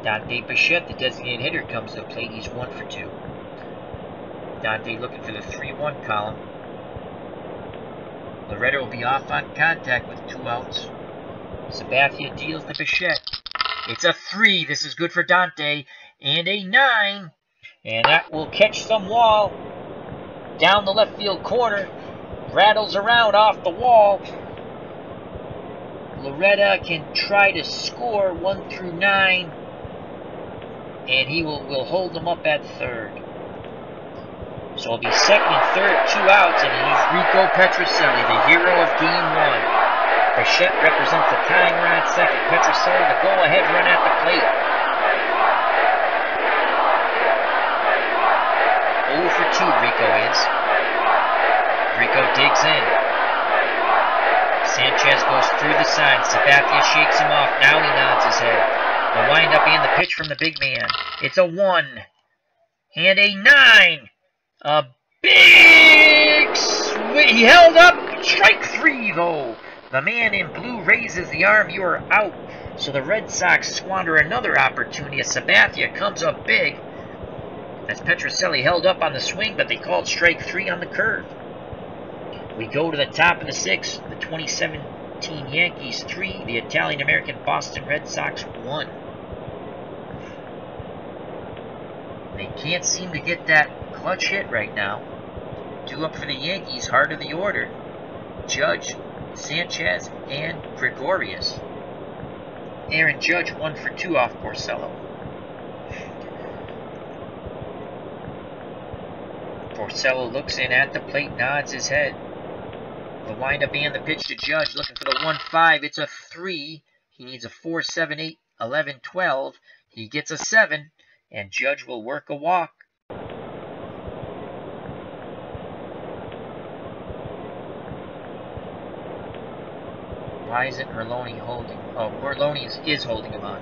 Speaker 1: Dante Bichette, the designated hitter, comes to the plate. He's 1 for 2. Dante looking for the 3-1 column. Loretta will be off on contact with 2 outs. Sabathia deals to Bichette. It's a 3. This is good for Dante. And a 9. And that will catch some wall. Down the left field corner. Rattles around off the wall. Loretta can try to score 1 through 9. And he will hold them up at third. So it'll be second and third, 2 outs, and he's Rico Petrocelli, the hero of Game 1. Bichette represents the tying run at second. Petrocelli, the go-ahead run at the plate. 0 for 2, Rico is. Rico digs in. Sanchez goes through the sign. Sabathia shakes him off. Now he nods his head. The windup and the pitch from the big man. It's a 1 and a 9. A big swing. He held up. Strike 3, though. The man in blue raises the arm. You are out. So the Red Sox squander another opportunity as Sabathia comes up big. As Petrocelli held up on the swing, but they called strike 3 on the curve. We go to the top of the 6th. The 2017 Yankees 3. The Italian-American Boston Red Sox 1. They can't seem to get that clutch hit right now. 2 up for the Yankees, heart of the order. Judge, Sanchez, and Gregorius. Aaron Judge 1 for 2 off Porcello. Porcello looks in at the plate, nods his head. The windup and the pitch to Judge, looking for the 1-5. It's a 3. He needs a 4, 7, 8, 11, 12. He gets a 7. And Judge will work a walk. Why isn't Merloni holding? Oh, Merloni is holding him on.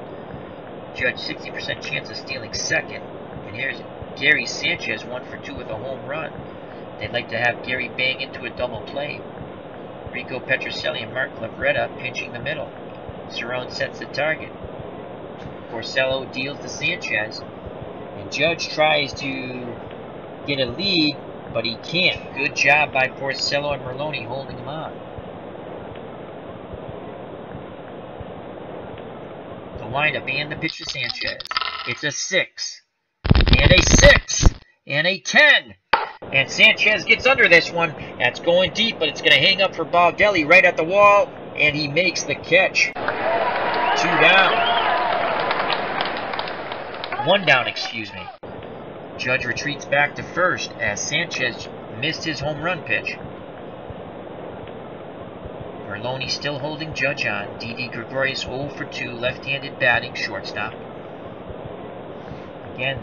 Speaker 1: Judge 60% chance of stealing second. And here's Gary Sanchez 1 for 2 with a home run. They'd like to have Gary bang into a double play. Rico Petrocelli and Mark Lavretta pinching the middle. Cerrone sets the target. Porcello deals to Sanchez. And Judge tries to get a lead, but he can't. Good job by Porcello and Merloni holding him on. The windup and the pitch to Sanchez. It's a 6. And a 6. And a 10. And Sanchez gets under this one. That's going deep, but it's going to hang up for Baldelli right at the wall. And he makes the catch. 2 down. 1 down, excuse me. Judge retreats back to first as Sanchez missed his home run pitch. Merloni still holding Judge on. Didi Gregorius 0 for 2, left-handed batting, shortstop. Again,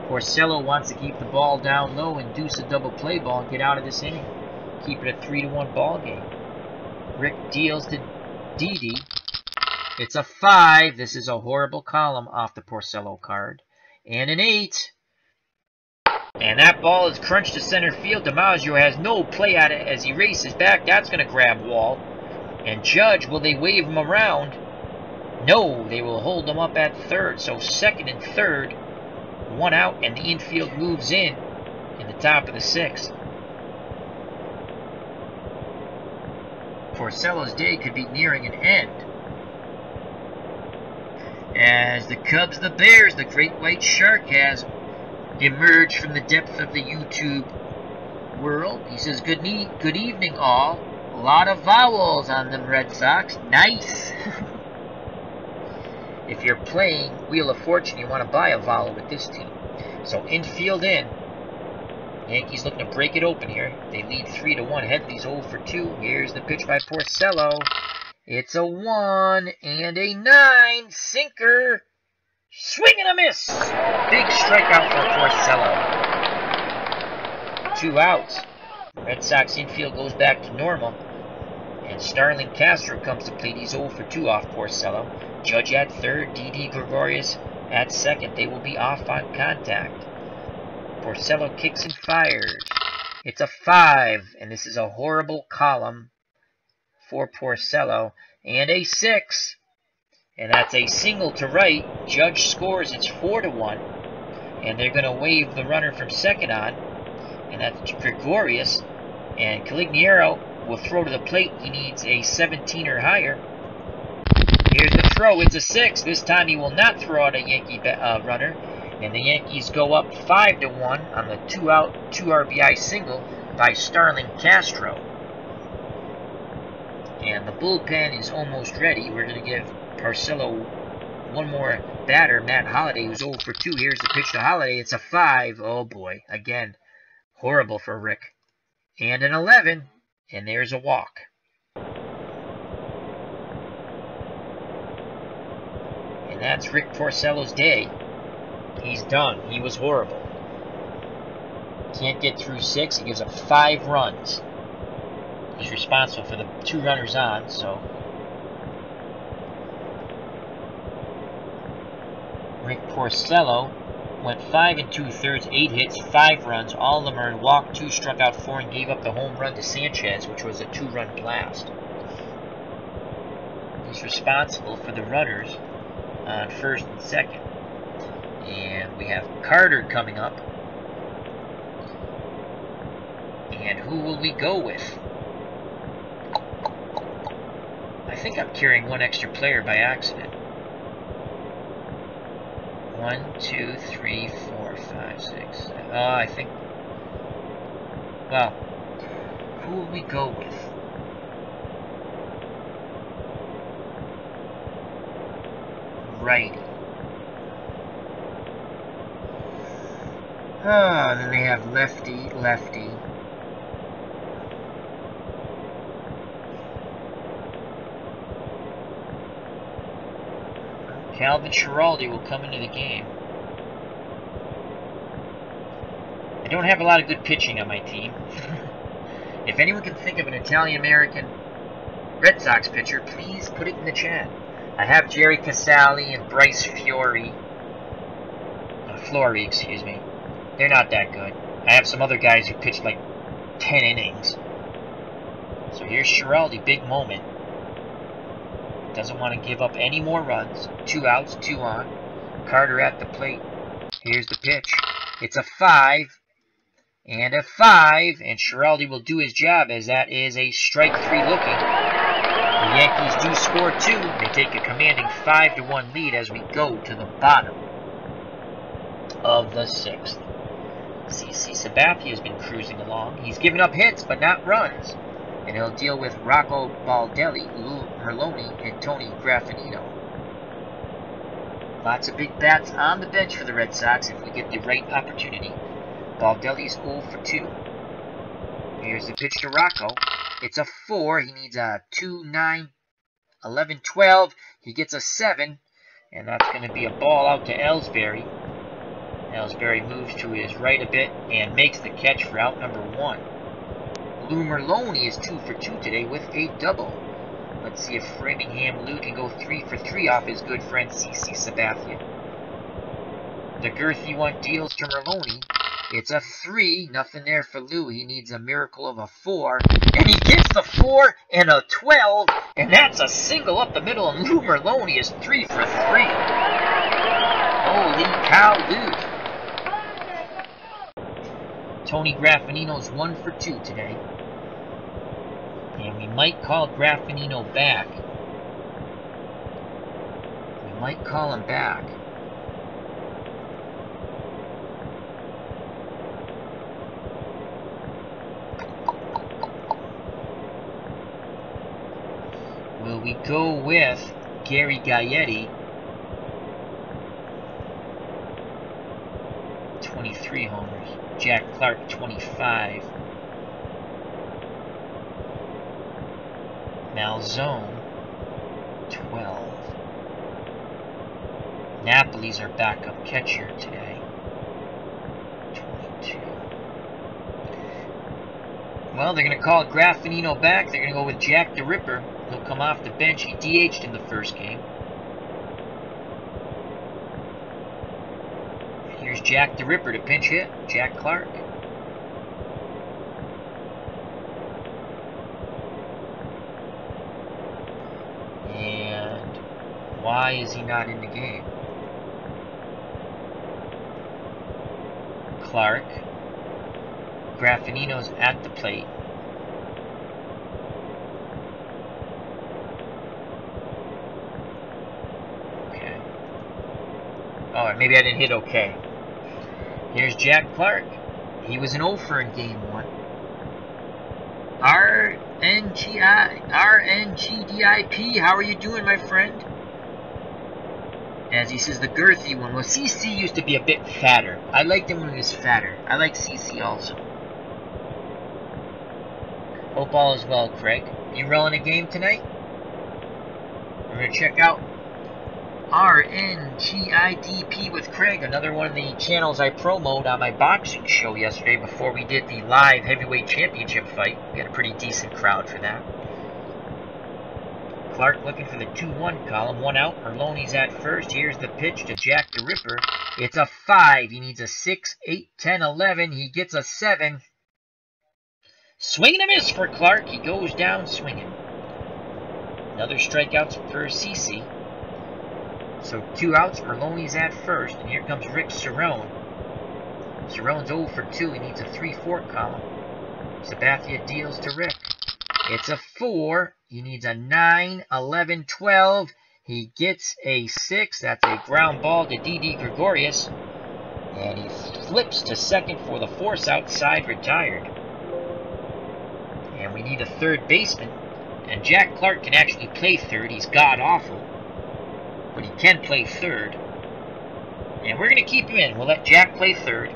Speaker 1: Porcello wants to keep the ball down low, induce a double play ball, and get out of this inning. Keep it a 3-1 ball game. Rick deals to Didi. It's a 5. This is a horrible column off the Porcello card. And an 8. And that ball is crunched to center field. DiMaggio has no play at it as he races back. That's going to grab Wall. And Judge, will they wave him around? No, they will hold him up at third. So second and third, 1 out, and the infield moves in the top of the 6th. Porcello's day could be nearing an end. As the Cubs, the Bears, the great white shark has emerged from the depth of the YouTube world. He says, good evening all. A lot of vowels on them Red Sox. Nice. If you're playing Wheel of Fortune, you want to buy a vowel with this team. So infield in. Yankees looking to break it open here. They lead 3-1. Headley's 0 for 2. Here's the pitch by Porcello. It's a 1 and a 9. Sinker. Swing and a miss. Big strikeout for Porcello. 2 outs. Red Sox infield goes back to normal. And Starling Castro comes to plate. He's 0 for 2 off Porcello. Judge at third. Didi Gregorius at second. They will be off on contact. Porcello kicks and fires. It's a 5, and this is a horrible column for Porcello. And a 6, and that's a single to right. Judge scores. It's 4-1, and they're going to wave the runner from second on, and that's Gregorius. And Caligiero will throw to the plate. He needs a 17 or higher. Here's the throw. It's a 6. This time he will not throw out a Yankee runner. And the Yankees go up 5-1 on the 2-out, 2 RBI single by Starling Castro. And the bullpen is almost ready. We're going to give Porcello one more batter, Matt Holliday, who's 0 for 2. Here's the pitch to Holliday. It's a 5. Oh boy. Again, horrible for Rick. And an 11. And there's a walk. And that's Rick Porcello's day. He's done. He was horrible. Can't get through 6. He gives up 5 runs. He's responsible for the 2 runners on, so Rick Porcello went 5 2/3, 8 hits, 5 runs. All of them earned walk, 2 struck out 4, and gave up the home run to Sanchez, which was a 2-run blast. He's responsible for the runners on first and second. And we have Carter coming up. And who will we go with? I think I'm carrying one extra player by accident. 1, 2, 3, 4, 5, 6, 7. Oh, I think. Well, who will we go with? Righty. Oh, and then they have lefty, lefty. Well, Calvin Schiraldi will come into the game. I don't have a lot of good pitching on my team. If anyone can think of an Italian-American Red Sox pitcher, please put it in the chat. I have Jerry Casale and Bryce Flory, excuse me. They're not that good. I have some other guys who pitched like 10 innings. So here's Schiraldi, big moment. Doesn't want to give up any more runs. 2 outs, 2 on. Carter at the plate. Here's the pitch. It's a 5. And a 5. And Schiraldi will do his job, as that is a strike 3 looking. The Yankees do score 2. They take a commanding 5-1 lead as we go to the bottom of the 6th. CC Sabathia has been cruising along. He's given up hits, but not runs. And he'll deal with Rocco Baldelli, Lou Merloni, and Tony Graffinino. Lots of big bats on the bench for the Red Sox if we get the right opportunity. Baldelli's 0 for 2. Here's the pitch to Rocco. It's a 4. He needs a 2, 9, 11, 12. He gets a 7. And that's going to be a ball out to Ellsbury. Ellsbury moves to his right a bit and makes the catch for out number 1. Lou Merloni is 2 for 2 today with a double. Let's see if Framingham Lou can go 3 for 3 off his good friend CC Sabathia. The girthy one deals to Merloni. It's a 3. Nothing there for Lou. He needs a miracle of a 4. And he gets the 4 and a 12. And that's a single up the middle. And Lou Merloni is 3 for 3. Holy cow, Lou. Tony Graffinino's 1 for 2 today. And we might call Graffinino back. We might call him back. Will we go with Gary Gaetti? 23 homers. Jack Clark, 25. Malzone, 12. Napoli's our backup catcher today, 22. Well, they're going to call Graffinino back. They're going to go with Jack the Ripper. He'll come off the bench. He DH'd in the first game. Here's Jack the Ripper to pinch hit. Jack Clark. And why is he not in the game? Clark. Graffinino's at the plate. Okay. Oh, maybe I didn't hit okay. Here's Jack Clark. He was an offer in game 1. RNGDIP, how are you doing, my friend? As he says, the girthy one. Well, CC used to be a bit fatter. I liked him when he was fatter. I like CC also. Hope all is well, Craig. You rolling a game tonight? We're going to check out RNGIDP with Craig, another one of the channels I promoted on my boxing show yesterday before we did the live heavyweight championship fight. We had a pretty decent crowd for that. Clark looking for the 2-1 column. 1 out. Merloni's at first. Here's the pitch to Jack the Ripper. It's a 5. He needs a 6, 8, 10, 11. He gets a 7. Swing and a miss for Clark. He goes down swinging. Another strikeout for CC. So 2 outs. Merloni's at first. And here comes Rick Cerrone. Cerrone's 0 for 2. He needs a 3-4 column. Sabathia deals to Rick. It's a 4. He needs a 9, 11, 12. He gets a 6. That's a ground ball to Didi Gregorius. And he flips to second for the force outside retired. And we need a third baseman. And Jack Clark can actually play third. He's god-awful. But he can play third. And we're going to keep him in. We'll let Jack play third.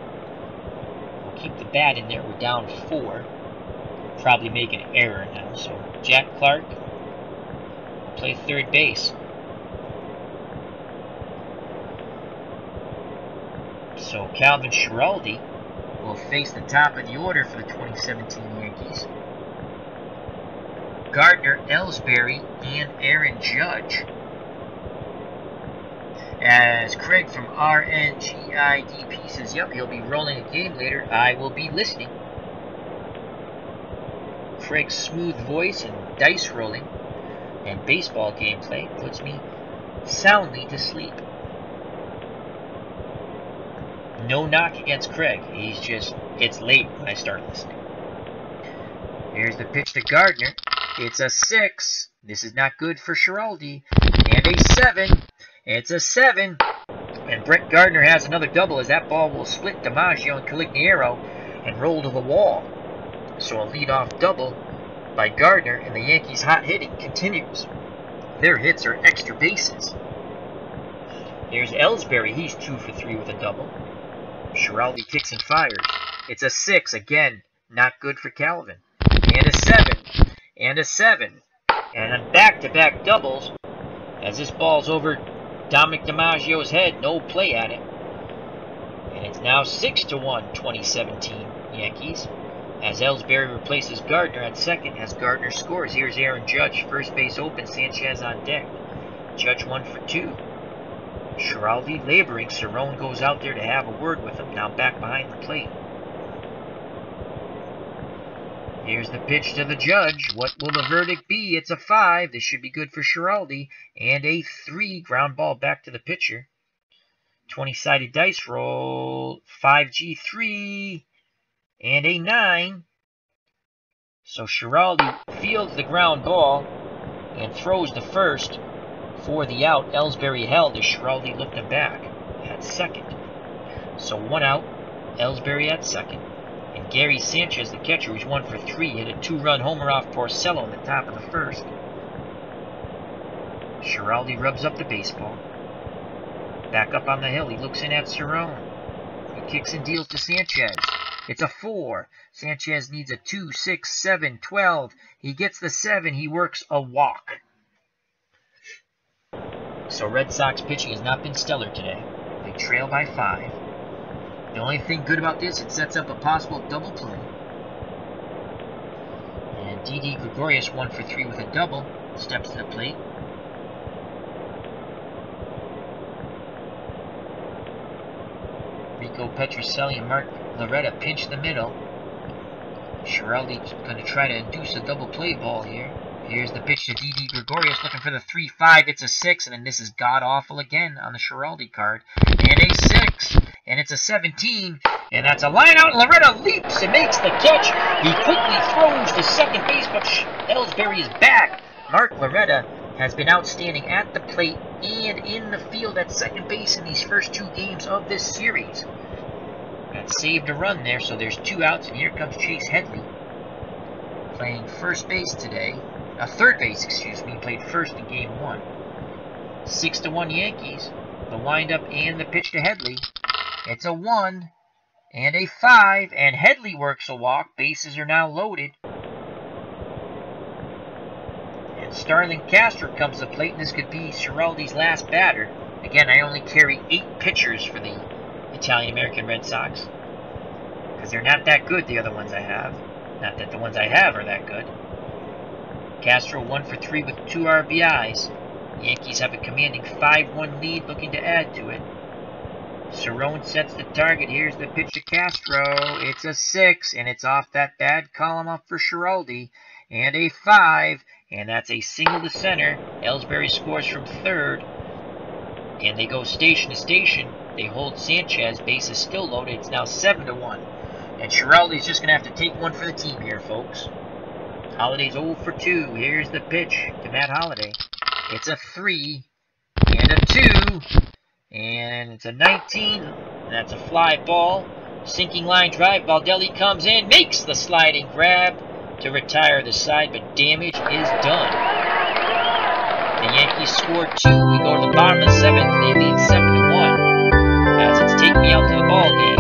Speaker 1: We'll keep the bat in there. We're down 4. We'll probably make an error now. So Jack Clark will play third base. So Calvin Schiraldi will face the top of the order for the 2017 Yankees. Gardner, Ellsbury, and Aaron Judge. As Craig from RNGIDP says, yep, he'll be rolling a game later. I will be listening. Craig's smooth voice and dice rolling and baseball gameplay puts me soundly to sleep. No knock against Craig. He's just, it's late when I start listening. Here's the pitch to Gardner. It's a 6. This is not good for Schiraldi. And a 7. It's a 7. And Brett Gardner has another double as that ball will split DiMaggio and Caligiero and roll to the wall. So a leadoff double by Gardner, and the Yankees' hot hitting continues. Their hits are extra bases. Here's Ellsbury. He's 2 for 3 with a double. Schiraldi kicks and fires. It's a 6. Again, not good for Calvin. And a 7. And a 7. And on back-to-back doubles, as this ball's over Dominic DiMaggio's head, no play at it. And it's now 6-1 2017 Yankees. As Ellsbury replaces Gardner at second as Gardner scores. Here's Aaron Judge, first base open, Sanchez on deck. Judge 1 for 2. Schiraldi laboring. Cerrone goes out there to have a word with him, now back behind the plate. Here's the pitch to the Judge. What will the verdict be? It's a 5. This should be good for Schiraldi. And a 3. Ground ball back to the pitcher. 20-sided dice roll. 5G3. And a 9. So Schiraldi fields the ground ball and throws the first for the out. Ellsbury held as Schiraldi looked him back at second. So 1 out. Ellsbury at second. And Gary Sanchez, the catcher, who's 1 for 3, hit a 2-run homer off Porcello in the top of the first. Schiraldi rubs up the baseball. Back up on the hill, he looks in at Cerrone. He kicks and deals to Sanchez. It's a 4. Sanchez needs a 2, 6, 7, 12. He gets the 7. He works a walk. So Red Sox pitching has not been stellar today. They trail by 5. The only thing good about this, it sets up a possible double play. And Didi Gregorius, 1 for 3 with a double, steps to the plate. Rico Petrocelli and Mark Loretta pinch the middle. Schiraldi's going to try to induce a double play ball here. Here's the pitch to Didi Gregorius, looking for the 3-5. It's a 6, and then this is god-awful again on the Schiraldi card. And a 6, and it's a 17, and that's a line out. Loretta leaps and makes the catch. He quickly throws to second base, but Ellsbury is back. Mark Loretta has been outstanding at the plate and in the field at second base in these first 2 games of this series. That saved a run there, so there's 2 outs, and here comes Chase Headley playing first base today. Third base, excuse me. He played first in game 1. 6-1 Yankees. The windup and the pitch to Headley. It's a 1 and a 5, and Headley works a walk. Bases are now loaded. And Starlin Castro comes to the plate, and this could be Schiraldi's last batter. Again, I only carry 8 pitchers for the Italian-American Red Sox, because they're not that good, the other ones I have. Not that the ones I have are that good. Castro 1 for 3 with 2 RBIs. Yankees have a commanding 5-1 lead, looking to add to it. Cerrone sets the target. Here's the pitch to Castro. It's a 6, and it's off that bad column up for Schiraldi. And a 5, and that's a single to center. Ellsbury scores from third. And they go station to station. They hold Sanchez. Base is still loaded. It's now 7-1. And Schiraldi's just going to have to take one for the team here, folks. Holliday's 0 for 2. Here's the pitch to Matt Holliday. It's a 3 and a 2. And it's a 19. That's a fly ball. Sinking line drive. Valdelli comes in, makes the sliding grab to retire the side, but damage is done. The Yankees score 2. We go to the bottom of the 7th. They lead 7-1. As it's Take Me Out to the Ball Game.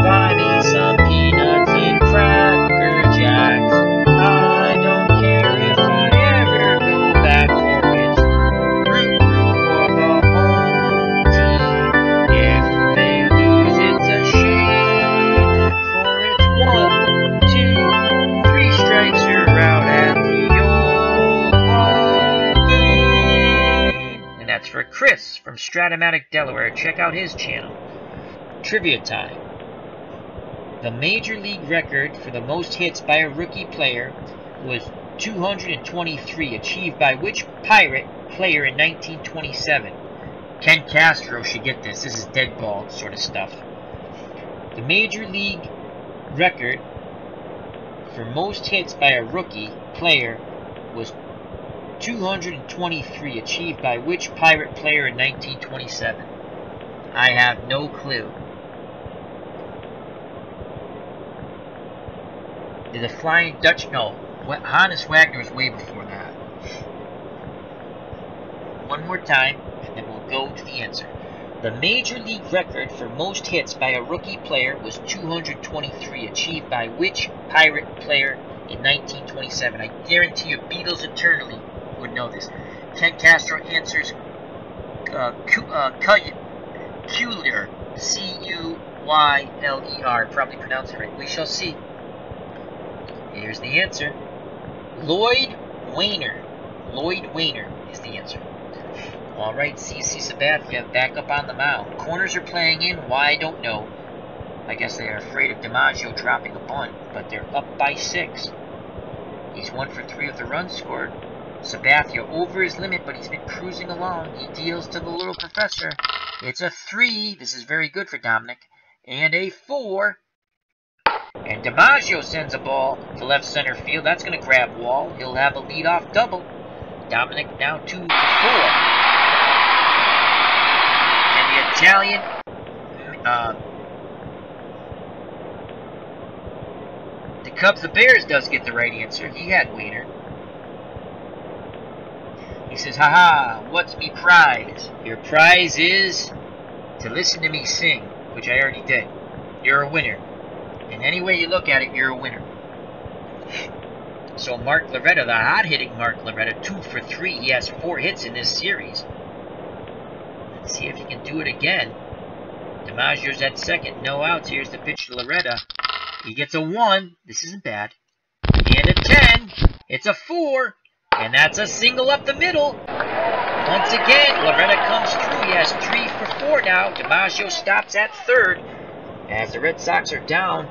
Speaker 1: Buy me some peanuts and Cracker Jacks. I don't care if I ever go back for it's root for the home team. If they lose, it's a shame. For it's 1, 2, 3 strikes, you're out at the old ball game. And that's for Chris from Strat-O-Matic, Delaware. Check out his channel. Trivia time. The Major League record for the most hits by a rookie player was 223, achieved by which Pirate player in 1927? Ken Castro should get this. This is dead ball sort of stuff. The Major League record for most hits by a rookie player was 223, achieved by which Pirate player in 1927? I have no clue. Did the Flying Dutch? No. Hannes Wagner was way before that. One more time, and then we'll go to the answer. The Major League record for most hits by a rookie player was 223, achieved by which Pirate player in 1927? I guarantee you Beatles eternally would know this. Ken Castro answers Cuyler, C-U-Y-L-E-R. Probably pronounced it right. We shall see. Here's the answer. Lloyd Wainer. Lloyd Wainer is the answer. All right, CC Sabathia back up on the mound. Corners are playing in. Why, I don't know. I guess they are afraid of DiMaggio dropping a bunt, but they're up by 6. He's 1 for 3 with the run scored. Sabathia over his limit, but he's been cruising along. He deals to the little professor. It's a 3. This is very good for Dominic. And a 4. And DiMaggio sends a ball to left center field. That's going to grab Wall. He'll have a leadoff double. Dominic now 2 for 4. And the Italian, the Cubs, the Bears does get the right answer. He had Wainer. He says, haha, what's me prize? Your prize is to listen to me sing. which I already did. You're a winner. In any way you look at it, you're a winner. So Mark Loretta, the hot-hitting Mark Loretta, 2 for 3. He has 4 hits in this series. Let's see if he can do it again. DiMaggio's at second, no outs. Here's the pitch to Loretta. He gets a 1. This isn't bad. And a 10. It's a 4. And that's a single up the middle. Once again, Loretta comes through. He has 3 for 4 now. DiMaggio stops at third as the Red Sox are down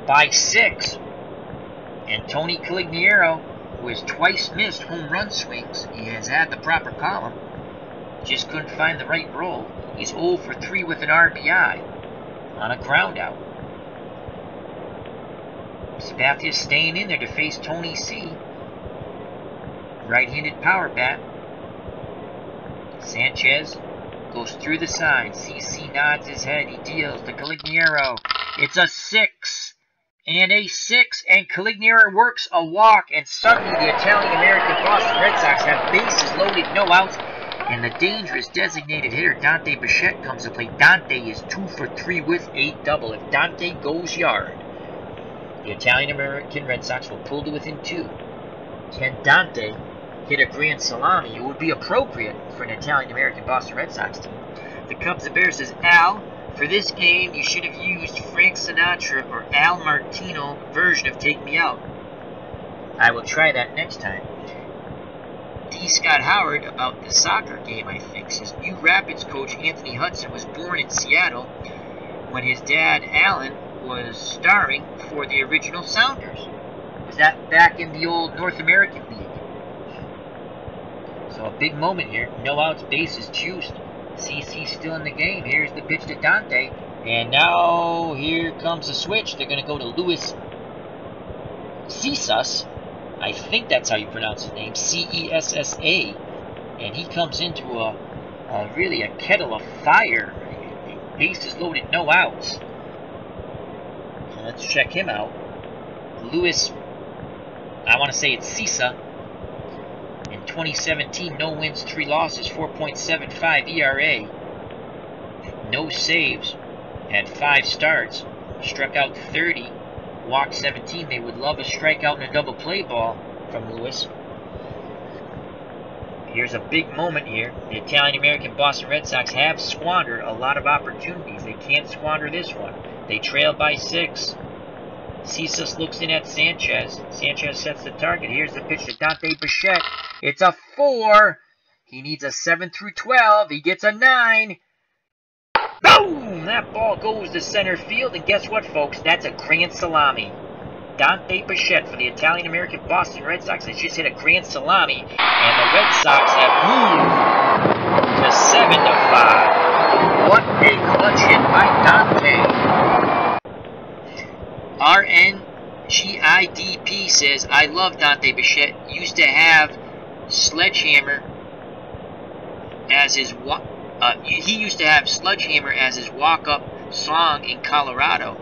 Speaker 1: by 6. And Tony Caligiero, who has twice missed home run swings, he has had the proper column, just couldn't find the right role. He's 0 for 3 with an RBI on a ground out. Sabathia's staying in there to face Tony C. Right-handed power bat. Sanchez goes through the sign. CC nods his head. He deals to Caligiero. It's a 6. And a 6. And Caligiero works a walk. And suddenly the Italian-American Boston Red Sox have bases loaded, no outs. And the dangerous designated hitter, Dante Bichette, comes to play. Dante is 2 for 3 with a double. If Dante goes yard, the Italian-American Red Sox will pull to within 2. Can Dante hit a grand salami? It would be appropriate for an Italian-American Boston Red Sox team. The Cubs and Bears says, Al, for this game, you should have used Frank Sinatra or Al Martino version of Take Me Out. I will try that next time. D. Scott Howard, about the soccer game, I think, says, New Rapids coach Anthony Hudson was born in Seattle when his dad, Alan, was starring for the original Sounders. Was that back in the old North American League? So a big moment here. No outs, bases juiced. CC still in the game. Here's the pitch to Dante. And now here comes the switch. They're going to go to Luis Cesas. I think that's how you pronounce his name. C-E-S-S-A. And he comes into really a kettle of fire. Bases loaded, no outs. So let's check him out. Luis, I want to say it's Cesas. In 2017, no wins, 3 losses, 4.75 ERA. No saves. Had 5 starts. Struck out 30. Walked 17. They would love a strikeout and a double play ball from Lewis. Here's a big moment here. The Italian-American Boston Red Sox have squandered a lot of opportunities. They can't squander this one. They trail by 6. Cesas looks in at Sanchez. Sanchez sets the target. Here's the pitch to Dante Bichette. It's a 4. He needs a 7 through 12. He gets a 9. Boom! That ball goes to center field. And guess what, folks? That's a grand salami. Dante Bichette for the Italian-American Boston Red Sox has just hit a grand salami. And the Red Sox have moved to 7-5. What a clutch hit by Dante. RNGIDP says, I love Dante Bichette. Used to have Sledgehammer as his he used to have Sledgehammer as his walk-up song in Colorado.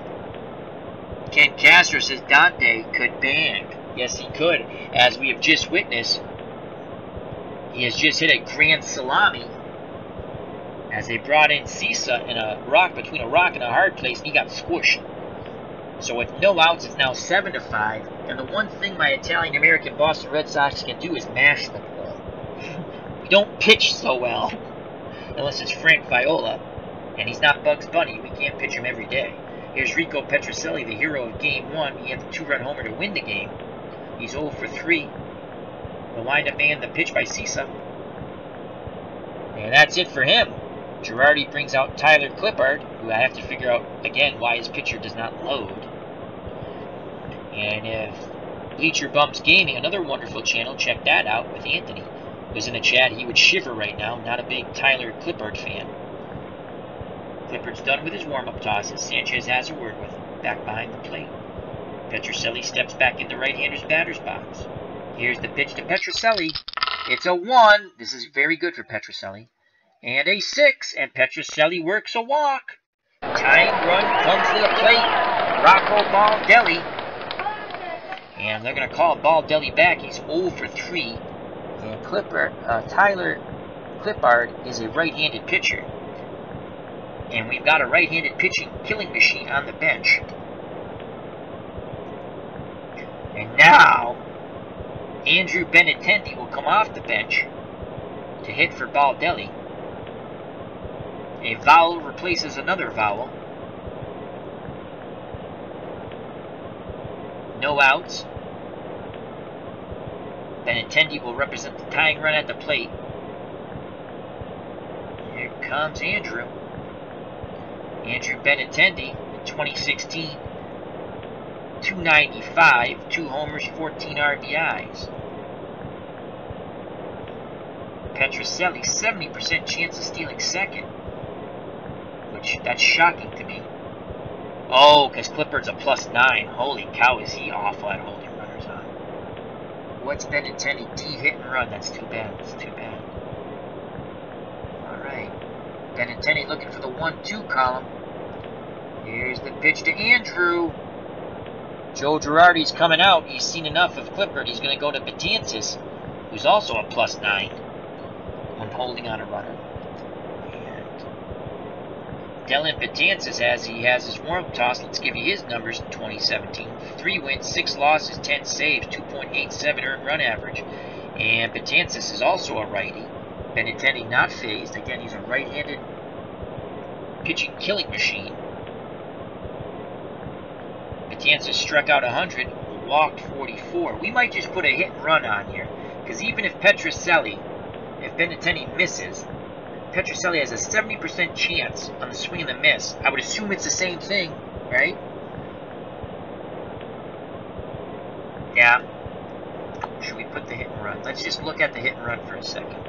Speaker 1: Ken Castro says Dante could bang. Yes, he could. As we have just witnessed, he has just hit a grand salami as they brought in Cesas in a rock between a rock and a hard place, and he got squished. So with no outs, it's now 7-5. And the one thing my Italian-American Boston Red Sox can do is mash the ball. We don't pitch so well, unless it's Frank Viola. And he's not Bugs Bunny. We can't pitch him every day. Here's Rico Petrocelli, the hero of Game 1. He had the 2-run homer to win the game. He's 0 for 3. The windup man, the pitch by Cesas. And that's it for him. Girardi brings out Tyler Clippard, who I have to figure out, again, why his pitcher does not load. And if Bleacher Bumps Gaming, another wonderful channel, check that out with Anthony, who's in the chat. He would shiver right now. Not a big Tyler Clippard fan. Clippard's done with his warm-up tosses. Sanchez has a word with him, back behind the plate. Petrocelli steps back in the right-hander's batter's box. Here's the pitch to Petrocelli. It's a 1. This is very good for Petrocelli. And a 6, and Petrocelli works a walk. Tying run comes to the plate. Rocco Baldelli. And they're going to call Baldelli back. He's 0 for 3. And Tyler Clippard is a right-handed pitcher. And we've got a right-handed pitching killing machine on the bench. And now, Andrew Benintendi will come off the bench to hit for Baldelli. A vowel replaces another vowel. No outs. Benintendi will represent the tying run at the plate. Here comes Andrew. Andrew Benintendi in 2016. 295, 2 homers, 14 RBIs. Petrocelli, 70% chance of stealing second. Which, that's shocking to me. Oh, because Clippard's a +9. Holy cow, is he awful at holding runners on. What's Benintendi? D hit and run. That's too bad. That's too bad. All right. Benintendi looking for the 1-2 column. Here's the pitch to Andrew. Joe Girardi's coming out. He's seen enough of Clippard. He's going to go to Betances, who's also a +9 when holding on a runner. And Dellin Betances, as he has his warm-up toss, let's give you his numbers in 2017. 3 wins, 6 losses, 10 saves, 2.87 earned run average. And Betances is also a righty. Benintendi not phased. Again, he's a right-handed pitching killing machine. Betances struck out 100, walked 44. We might just put a hit and run on here, because even if Benintendi misses, Petrocelli has a 70% chance on the swing and the miss. I would assume it's the same thing, right? Yeah. Should we put the hit and run? Let's just look at the hit and run for a second.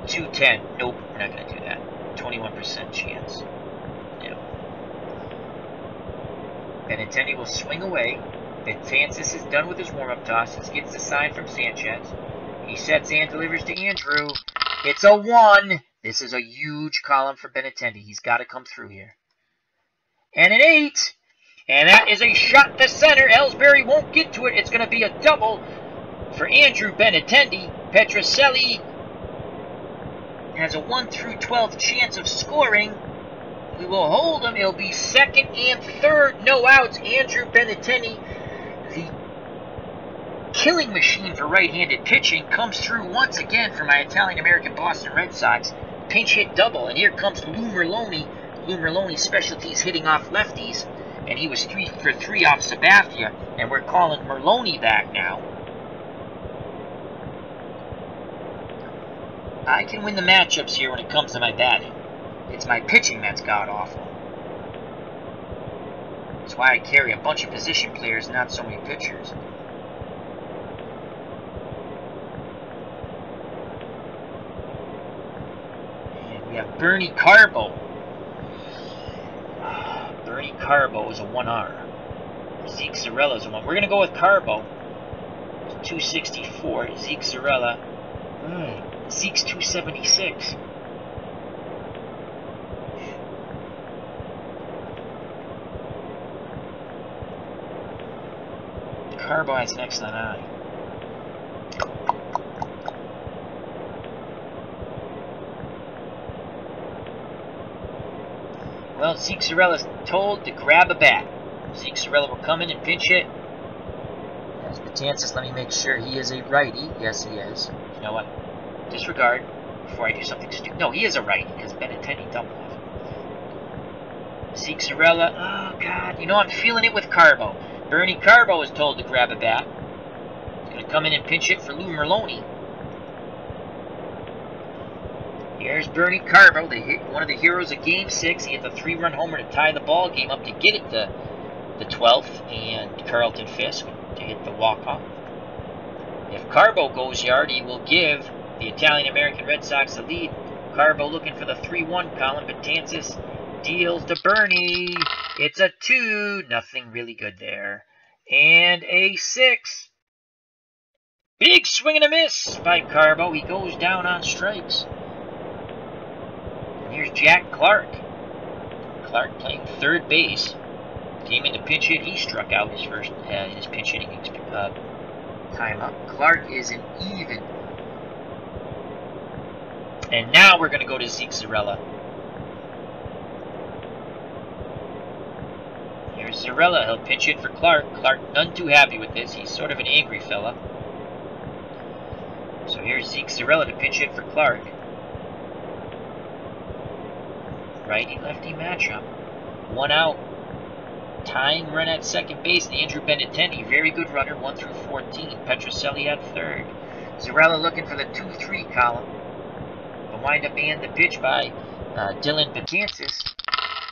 Speaker 1: 210. Nope, we're not going to do that. 21% chance. No. Benintendi will swing away. Betances is done with his warm-up tosses. Gets the sign from Sanchez. He sets and delivers to Andrew. It's a 1. This is a huge column for Benintendi. He's got to come through here. And an 8. And that is a shot to center. Ellsbury won't get to it. It's going to be a double for Andrew Benintendi. Petrocelli has a 1-12 chance of scoring. We will hold him. It'll be second and third. No outs. Andrew Benintendi, the killing machine for right-handed pitching, comes through once again for my Italian-American Boston Red Sox. Pinch hit double. And here comes Lou Merloni. Lou Merloni's specialties hitting off lefties. And he was 3 for 3 off Sabathia. And we're calling Merloni back now. I can win the matchups here when it comes to my batting. It's my pitching that's god-awful. That's why I carry a bunch of position players, not so many pitchers. And we have Bernie Carbo. Bernie Carbo is a 1R. Zeke Zarella is a 1. We're going to go with Carbo. 264. Zeke Zarella. Zeke's 276. Carbo has an excellent eye. Well, Zeke Zarella's told to grab a bat. Zeke Zarella will come in and pinch hit. As Betances, let me make sure he is a righty. Yes, he is. You know what? Disregard before I do something stupid. No, he is a righty because Benintendi doubled off him. Zeke Zarella. Oh, God. You know, I'm feeling it with Carbo. Bernie Carbo is told to grab a bat. He's going to come in and pinch hit for Lou Merloni. Here's Bernie Carbo, one of the heroes of Game 6. He hit the 3-run homer to tie the ball game up to get it to the 12th, and Carlton Fisk to hit the walk-off. If Carbo goes yard, he will give the Italian-American Red Sox a lead. Carbo looking for the 3-1 column. Betances deals to Bernie. It's a 2. Nothing really good there. And a 6. Big swing and a miss by Carbo. He goes down on strikes. And here's Jack Clark. Clark playing third base. Came in to pinch hit. He struck out his first in his pinch hitting time up. Clark is an even. And now we're going to go to Zeke Zarella. Zarella, he'll pinch hit for Clark. Clark none too happy with this. He's sort of an angry fella. So here's Zeke Zarella to pinch hit for Clark. Righty-lefty matchup. 1 out. Tying run at second base, Andrew Benintendi, very good runner, 1 through 14. Petrocelli at third. Zarella looking for the 2-3 column. He'll wind up being the pitch by Dylan Betances.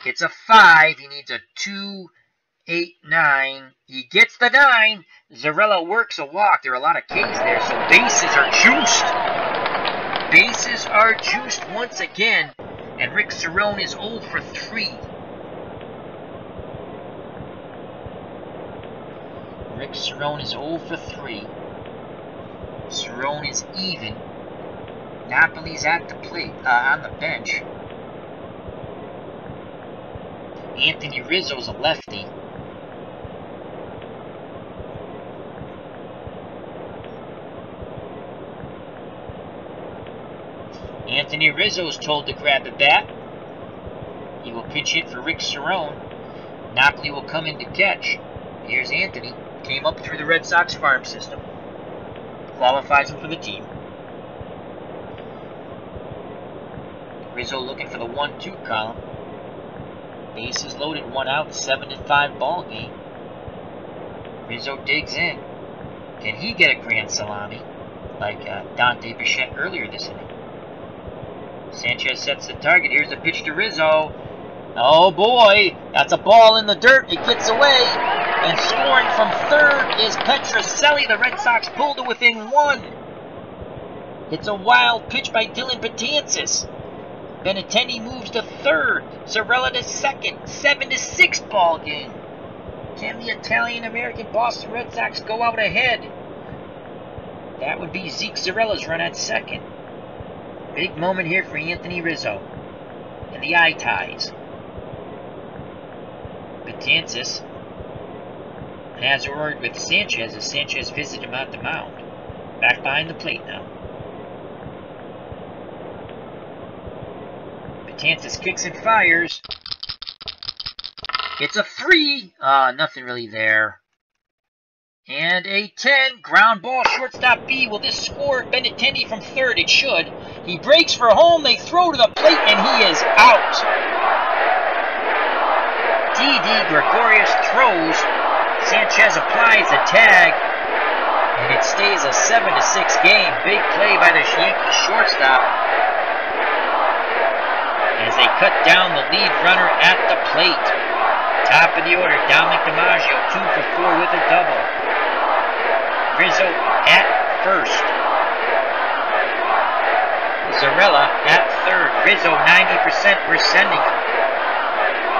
Speaker 1: It's a 5. He needs a 2, 8, 9. He gets the 9. Zarella works a walk. There are a lot of Ks there, so bases are juiced. Bases are juiced once again, and Rick Cerrone is 0 for 3. Rick Cerrone is 0 for 3. Cerrone is even. Napoli's at the plate, on the bench. Anthony Rizzo's a lefty. Anthony Rizzo is told to grab the bat. He will pinch hit for Rick Cerrone. Napoli will come in to catch. Here's Anthony. Came up through the Red Sox farm system. Qualifies him for the team. Rizzo looking for the 1-2 column. Bases loaded, 1 out, 7-5 ball game. Rizzo digs in. Can he get a grand salami like Dante Bichette earlier this inning? Sanchez sets the target. Here's the pitch to Rizzo. Oh boy, that's a ball in the dirt. It gets away. And scoring from third is Petrocelli. The Red Sox pulled to within 1. It's a wild pitch by Dylan Betances. Benintendi moves to third. Zarella to second. 7-6 ball game. Can the Italian-American Boston Red Sox go out ahead? That would be Zeke Zarella's run at second. Big moment here for Anthony Rizzo. And the eye ties. Betances has a word with Sanchez as Sanchez visited him at the mound. Back behind the plate now. Betances kicks and fires. It's a 3. Nothing really there. And a 10. Ground ball, shortstop B. Will this score Benintendi from third? It should. He breaks for home. They throw to the plate, and he is out. D.D. Gregorius throws. Sanchez applies a tag, and it stays a 7-6 game. Big play by the Yankees shortstop as they cut down the lead runner at the plate. Top of the order, Dominic DiMaggio, 2 for 4 with a double. Rizzo at first. Zarella at third. Rizzo 90%. We're sending him.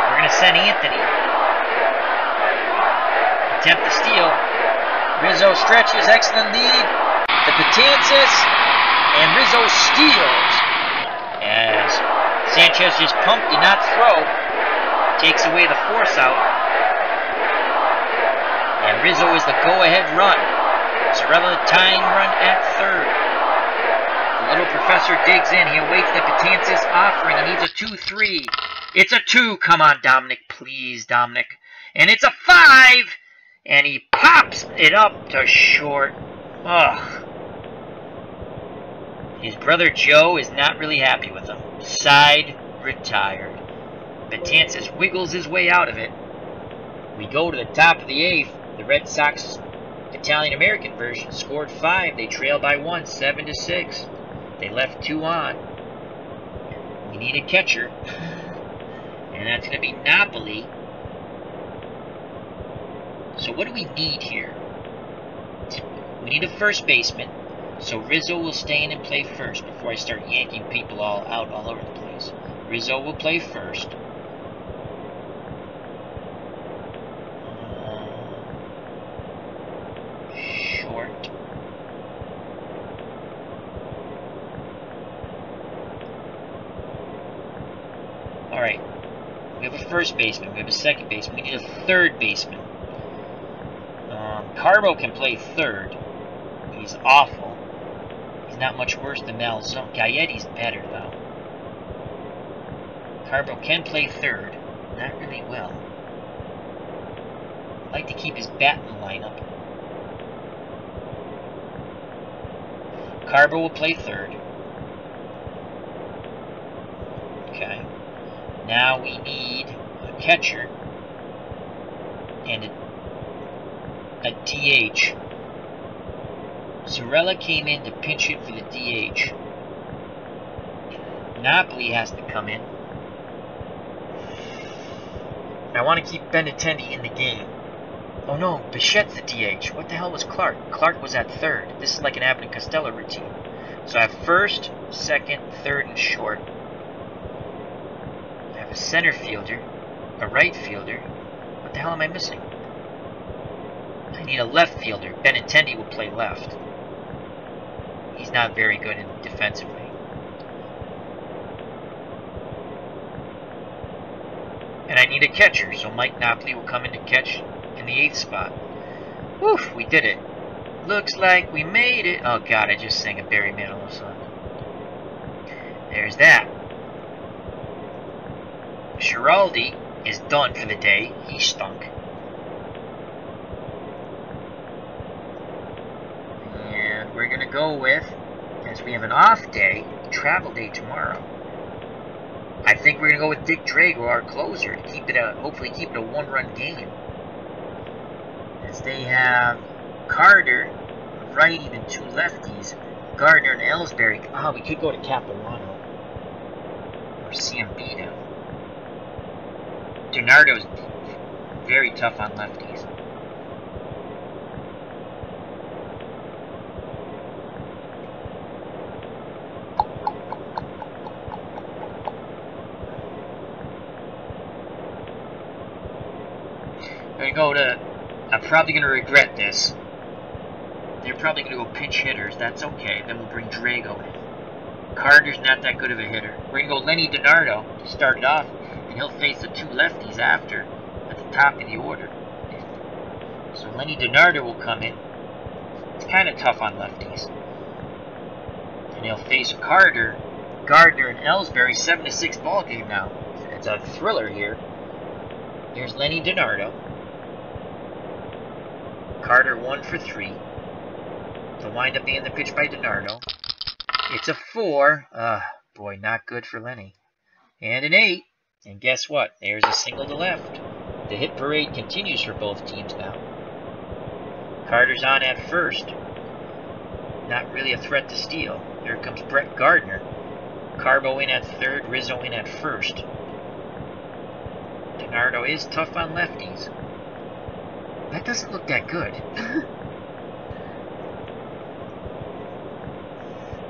Speaker 1: We're going to send Anthony. Attempt to steal. Rizzo stretches, excellent lead. The Betances, and Rizzo steals. As Sanchez just pumped, did not throw. Takes away the force out. And Rizzo is the go-ahead run. Zarella tying run at third. The little professor digs in. He awaits the Betances offering. He needs a 2-3. It's a 2. Come on, Dominic. Please, Dominic. And it's a 5. And he pops it up to short. Ugh. His brother Joe is not really happy with him. Side retired. Betances wiggles his way out of it. We go to the top of the 8th. The Red Sox Italian-American version scored 5. They trail by 1, 7-6. They left 2 on. We need a catcher. And that's going to be Napoli. So what do we need here? We need a first baseman. So Rizzo will stay in and play first before I start yanking people all over the place. Rizzo will play first. Short. Alright. We have a first baseman. We have a second baseman. We need a third baseman. Carbo can play third. He's awful. He's not much worse than Malzone. Gaetti's better, though. Carbo can play third. Not really well. Like to keep his bat in the lineup. Carbo will play third. Okay. Now we need a catcher and a DH. Zarella came in to pinch hit for the DH. Napoli has to come in. And I want to keep Benintendi in the game. Oh no, Bichette's the DH. What the hell was Clark? Clark was at third. This is like an Abbott and Costello routine. So I have first, second, third, and short. I have a center fielder, a right fielder. What the hell am I missing? I need a left fielder. Benintendi will play left. He's not very good defensively. And I need a catcher, so Mike Napoli will come in to catch in the 8th spot. Whew, we did it. Looks like we made it. Oh god, I just sang a Barry Manilow song. There's that. Schiraldi is done for the day. He stunk. And we're going to go with, as we have an off day, travel day tomorrow, I think we're going to go with Dick Drago, our closer, to keep it hopefully keep it a one-run game. As they have Carter, a righty, then two lefties, Gardner and Ellsbury. We could go to Capuano or Ciambita. DiNardo's very tough on lefties. I'm probably going to regret this. They're probably going to go pinch hitters. That's okay. Then we'll bring Drago in. Carter's not that good of a hitter. We're going to go Lenny DiNardo to start it off, and he'll face the two lefties after at the top of the order. So Lenny DiNardo will come in. It's kind of tough on lefties. And he'll face Carter, Gardner, and Ellsbury. 7-6 ball game now. It's a thriller here. Here's Lenny DiNardo. Carter 1 for 3. The windup being the pitch by DiNardo. It's a 4. Boy, not good for Lenny. And an 8. And guess what? There's a single to left. The hit parade continues for both teams now. Carter's on at first. Not really a threat to steal. Here comes Brett Gardner. Carbo in at third, Rizzo in at first. DiNardo is tough on lefties. That doesn't look that good.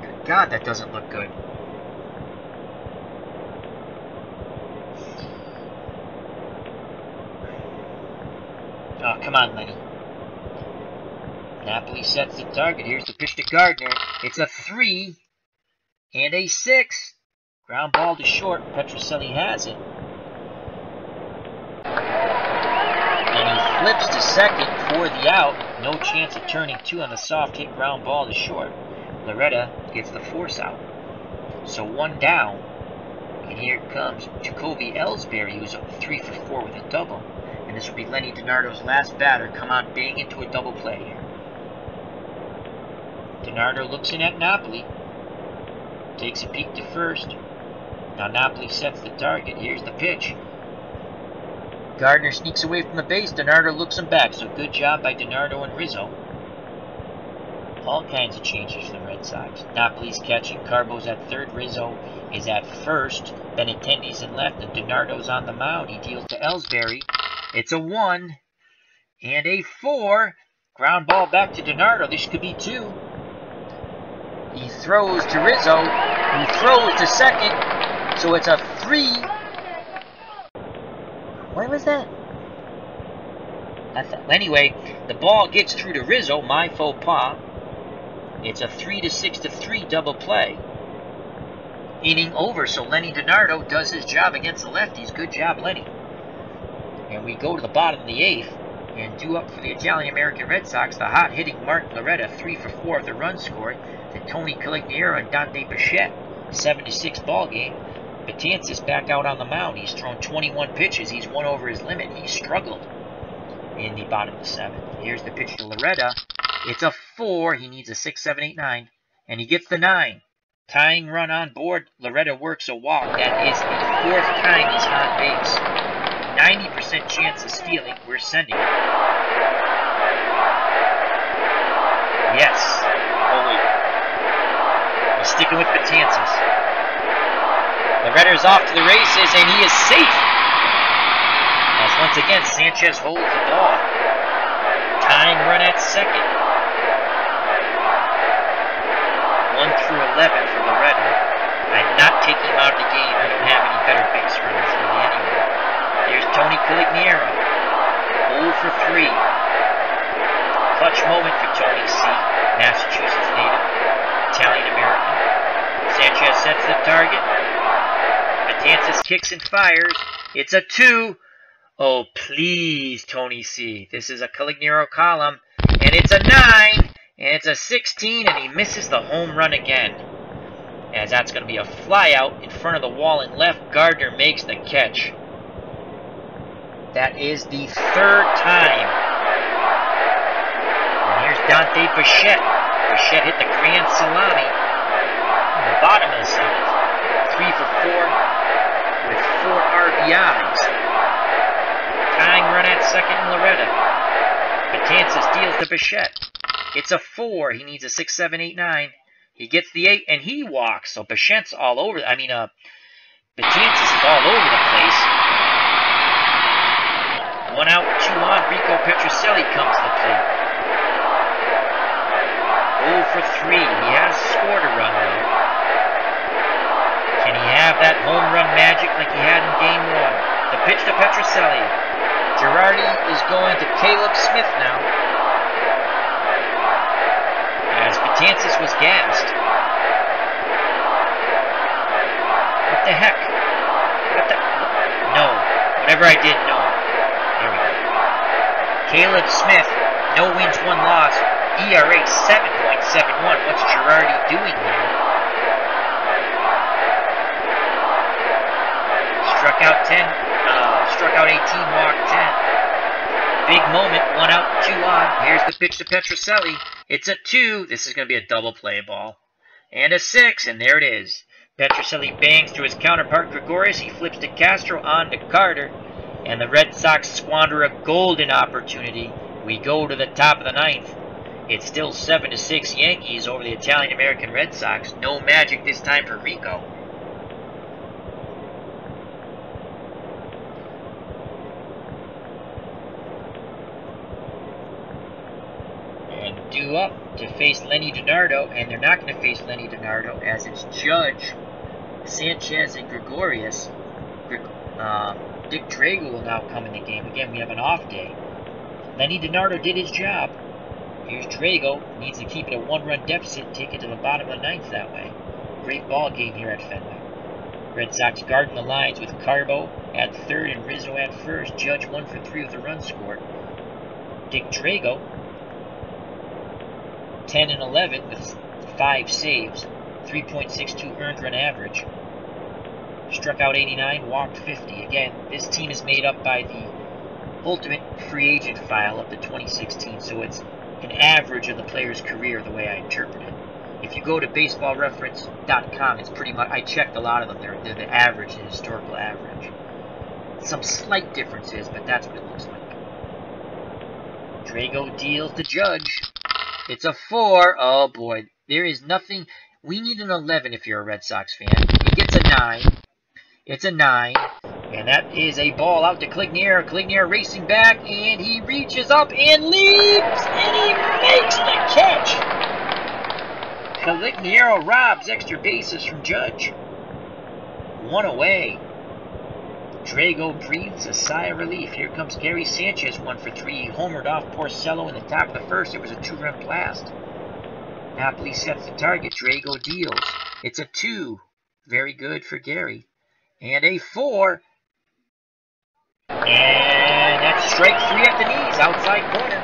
Speaker 1: Good God, that doesn't look good. Oh, come on, Lenny. Napoli sets the target. Here's the pitch to Gardner. It's a 3 and a 6. Ground ball to short. Petrocelli has it. And he flips to second for the out. No chance of turning 2 on the soft hit ground ball to short. Loretta gets the force out. So 1 down. And here comes Jacoby Ellsbury, who's 3 for 4 with a double. And this will be Lenny DiNardo's last batter. Come on, bang into a double play here. DiNardo looks in at Napoli. Takes a peek to first. Now Napoli sets the target. Here's the pitch. Gardner sneaks away from the base. DiNardo looks him back. So good job by DiNardo and Rizzo. All kinds of changes for the Red Sox. Napoli's catching. Carbo's at third. Rizzo is at first. Benintendi's in left. And DiNardo's on the mound. He deals to Ellsbury. It's a 1 and a 4. Ground ball back to DiNardo. This could be 2. He throws to Rizzo, who throws to second. So it's a 3. What was that? Anyway, the ball gets through to Rizzo. My faux pas. It's a 3-6-3 double play. Inning over. So Lenny DiNardo does his job against the lefties. Good job, Lenny. And we go to the bottom of the 8th. And due up for the Italian-American Red Sox, the hot-hitting Mark Loretta, 3 for 4 of the runs scored, to Tony Caligiero and Dante Bichette, 7-6 ball game. Betances back out on the mound. He's thrown 21 pitches. He's 1 over his limit. He struggled. in the bottom of the 7th. Here's the pitch to Loretta. It's a 4. He needs a 6, 7, 8, 9. And he gets the 9. Tying run on board. Loretta works a walk. That is the 4th time he's on base. 90% chance of stealing. We're sending it. Yes. Oh, wait. He's sticking with Betances. Loretta is off to the races, and he is safe. As once again, Sanchez holds the ball. Tying run at second. 1 through 11 for Loretta. I'm not taking him out of the game. I don't have any better base runners really anyway. Here's Tony Colignero. 0 for 3. Clutch moment for Tony C., Massachusetts native, Italian-American. Sanchez sets the target. Betances kicks and fires. It's a 2. Oh, please, Tony C. This is a Colignero column. And it's a 9. And it's a 16, and he misses the home run again. As that's going to be a fly out in front of the wall and left. Gardner makes the catch. That is the 3rd time. And here's Dante Bichette. Bichette hit the grand salami in the bottom of the 7th. 3 for 4 with 4 RBIs. Tying run at second in Loretta. Betances deals to Bichette. It's a 4. He needs a 6, 7, 8, 9. He gets the 8, and he walks. So Bichette's all over. Betances is all over the place. 1 out, 2 on. Rico Petrocelli comes to the plate. 0 for 3. He has scored a run, though. Can he have that home run magic like he had in Game 1? The pitch to Petrocelli. Girardi is going to Caleb Smith now. As Betances was gassed. What the heck? No. Whatever I did, no. There we go. Caleb Smith, no wins, 1 loss. ERA 7.71. What's Girardi doing here? Struck out 10. Struck out 18, walked 10. Big moment, 1 out, 2 on. Here's the pitch to Petrocelli. It's a 2. This is going to be a double play ball. And a 6, and there it is. Petrocelli bangs to his counterpart, Gregorius. He flips to Castro, on to Carter. And the Red Sox squander a golden opportunity. We go to the top of the 9th. It's still 7-6 Yankees over the Italian-American Red Sox. No magic this time for Rico. Due up to face Lenny DiNardo, and they're not going to face Lenny DiNardo as it's Judge, Sanchez, and Gregorius. Dick Drago will now come in the game. Again, we have an off day. Lenny DiNardo did his job. Here's Drago. Needs to keep it a 1-run deficit, take it to the bottom of the 9th that way. Great ball game here at Fenway. Red Sox guarding the lines with Carbo at 3rd and Rizzo at 1st. Judge 1 for 3 with a run scored. Dick Drago 10 and 11 with 5 saves, 3.62 earned run average. Struck out 89, walked 50. Again, this team is made up by the ultimate free agent file of the 2016, so it's an average of the player's career the way I interpret it. If you go to baseballreference.com, it's pretty much, I checked a lot of them, they're the average, the historical average. Some slight differences, but that's what it looks like. Drago deals to Judge. It's a 4. Oh boy, there is nothing. We need an 11 if you're a Red Sox fan. He gets a 9. It's a 9. And that is a ball out to Colignero. Colignero racing back, and he reaches up and leaps, and he makes the catch. Colignero robs extra bases from Judge. 1 away. Drago breathes a sigh of relief. Here comes Gary Sanchez, 1 for 3. He homered off Porcello in the top of the 1st. It was a 2-run blast. Napoli sets the target. Drago deals. It's a 2. Very good for Gary. And a 4. And that's strike 3 at the knees, outside corner.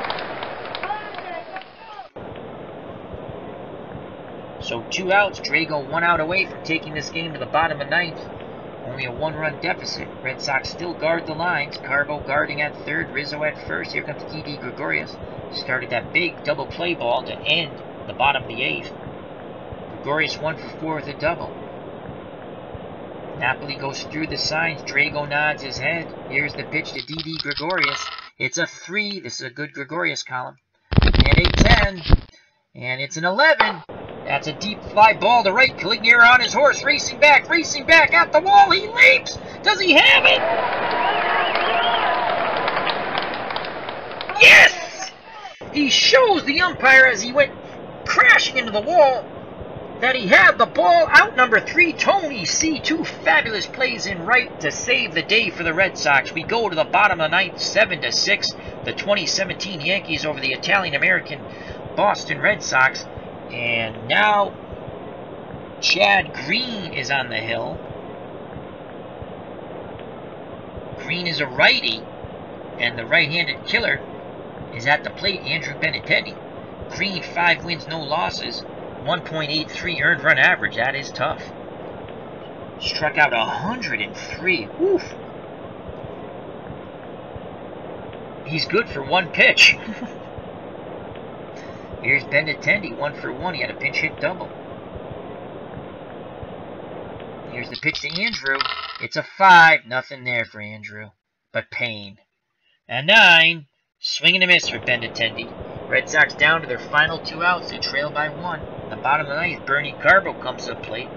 Speaker 1: So 2 outs. Drago 1 out away from taking this game to the bottom of 9th. Only a one-run deficit. Red Sox still guard the lines. Carbo guarding at third. Rizzo at first. Here comes Didi Gregorius. Started that big double play ball to end the bottom of the eighth. Gregorius 1 for 4 with a double. Napoli goes through the signs. Drago nods his head. Here's the pitch to Didi Gregorius. It's a 3. This is a good Gregorius column. And a 10. And it's an 11. That's a deep fly ball to right. Calignier on his horse, racing back at the wall. He leaps. Does he have it? Yes! He shows the umpire as he went crashing into the wall that he had the ball. Out number 3, Tony C. 2 fabulous plays in right to save the day for the Red Sox. We go to the bottom of the ninth, 7-6. The 2017 Yankees over the Italian-American Boston Red Sox. And now Chad Green is on the hill. Green is a righty, and the right-handed killer is at the plate, Andrew Benintendi. Green, 5 wins, no losses, 1.83 earned run average. That is tough. Struck out 103. Woof. He's good for one pitch. Here's Benintendi, 1 for 1. He had a pinch hit double. Here's the pitch to Andrew. It's a 5. Nothing there for Andrew, but pain. And 9. Swing and a miss for Benintendi. Red Sox down to their final 2 outs. They trail by 1. In the bottom of the ninth, Bernie Carbo comes to the plate.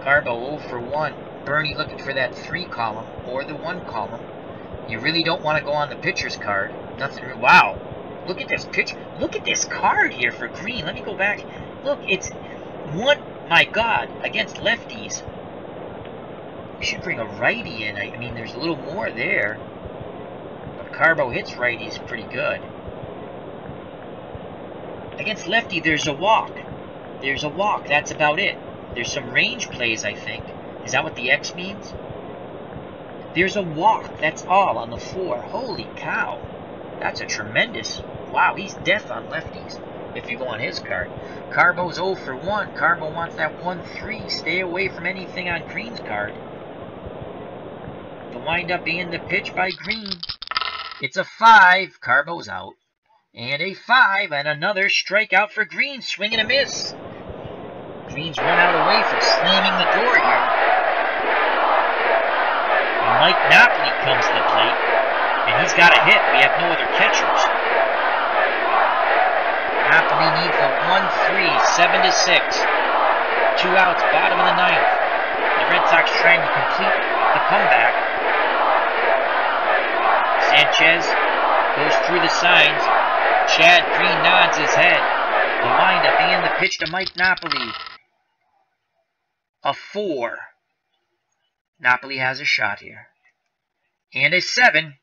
Speaker 1: Carbo 0 for 1. Bernie looking for that 3 column or the 1 column. You really don't want to go on the pitcher's card. Nothing. Wow. Look at this pitch. Look at this card here for Green. Let me go back. Look, it's one. My God, against lefties. We should bring a righty in. I mean, there's a little more there. But Carbo hits righties pretty good. Against lefty, there's a walk. There's a walk. That's about it. There's some range plays, I think. Is that what the X means? There's a walk. That's all on the 4. Holy cow. That's a tremendous... Wow, he's death on lefties if you go on his card. Carbo's 0 for 1. Carbo wants that 1-3. Stay away from anything on Green's card. The windup and the pitch by Green. It's a 5. Carbo's out. And a 5, and another strikeout for Green. Swing and a miss. Green's run out away from slamming the door here. Mike Napoli comes to the plate, and he's got a hit. We have no other catchers. Napoli needs the 1-3, 7-6. 2 outs, bottom of the ninth. The Red Sox trying to complete the comeback. Sanchez goes through the signs. Chad Green nods his head. The windup and the pitch to Mike Napoli. A 4. Napoli has a shot here. And a 7.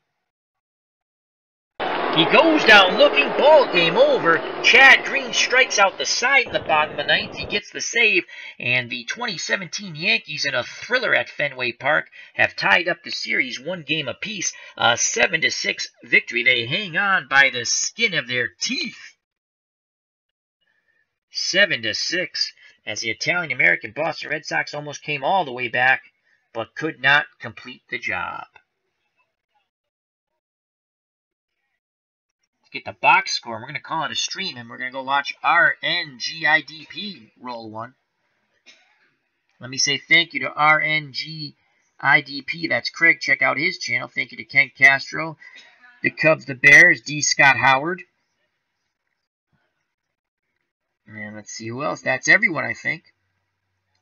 Speaker 1: He goes down looking. Ball game over. Chad Green strikes out the side in the bottom of the ninth. He gets the save. And the 2017 Yankees, in a thriller at Fenway Park, have tied up the series 1 game apiece. A 7-6 victory. They hang on by the skin of their teeth. 7-6. As the Italian-American Boston Red Sox almost came all the way back, but could not complete the job. Get the box score. We're going to call it a stream, and we're going to go watch RNGIDP roll 1. Let me say thank you to RNGIDP. That's Craig. Check out his channel. Thank you to Ken Castro, the Cubs, the Bears, D. Scott Howard. And let's see who else. That's everyone, I think.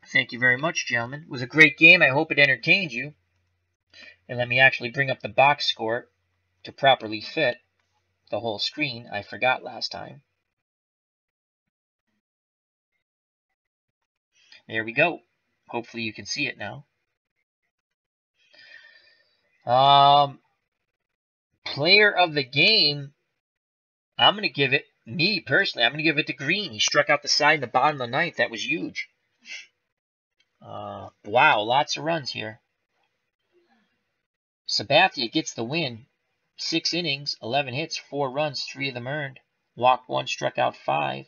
Speaker 1: Thank you very much, gentlemen. It was a great game. I hope it entertained you. And let me actually bring up the box score to properly fit the whole screen. I forgot last time. There we go. Hopefully you can see it now. Player of the game, I'm going to give it, me personally, I'm going to give it to Green. He struck out the side in the bottom of the ninth. That was huge. Wow, lots of runs here. Sabathia gets the win. 6 innings, 11 hits, 4 runs, 3 of them earned. Walked 1, struck out 5.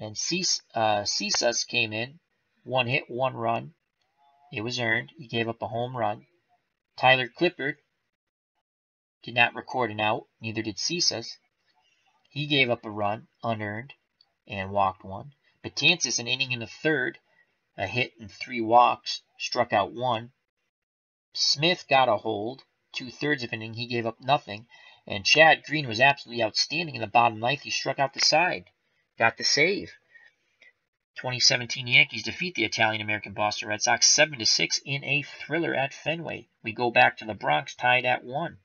Speaker 1: And Cisas came in. 1 hit, 1 run. It was earned. He gave up a home run. Tyler Clippard did not record an out. Neither did Cesas. He gave up a run, unearned, and walked one. Betances, an inning in the third, a hit and 3 walks, struck out 1. Smith got a hold, 2/3 of an inning. He gave up nothing. And Chad Green was absolutely outstanding in the bottom ninth. He struck out the side. Got the save. 2017 Yankees defeat the Italian-American Boston Red Sox 7-6 in a thriller at Fenway. We go back to the Bronx, tied at 1.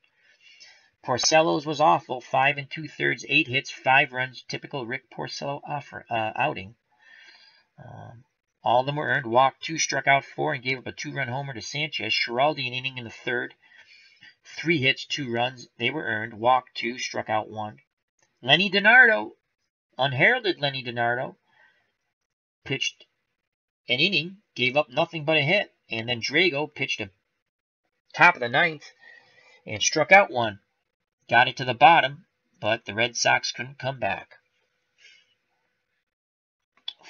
Speaker 1: Porcello's was awful. 5 2/3, 8 hits, 5 runs. Typical Rick Porcello outing. All of them were earned. Walked 2, struck out 4, and gave up a 2-run homer to Sanchez. Schiraldi, an inning in the third. 3 hits, 2 runs. They were earned. Walked 2, struck out 1. Lenny DiNardo, unheralded Lenny DiNardo, pitched an inning, gave up nothing but a hit. And then Drago pitched a top of the ninth and struck out 1. Got it to the bottom, but the Red Sox couldn't come back.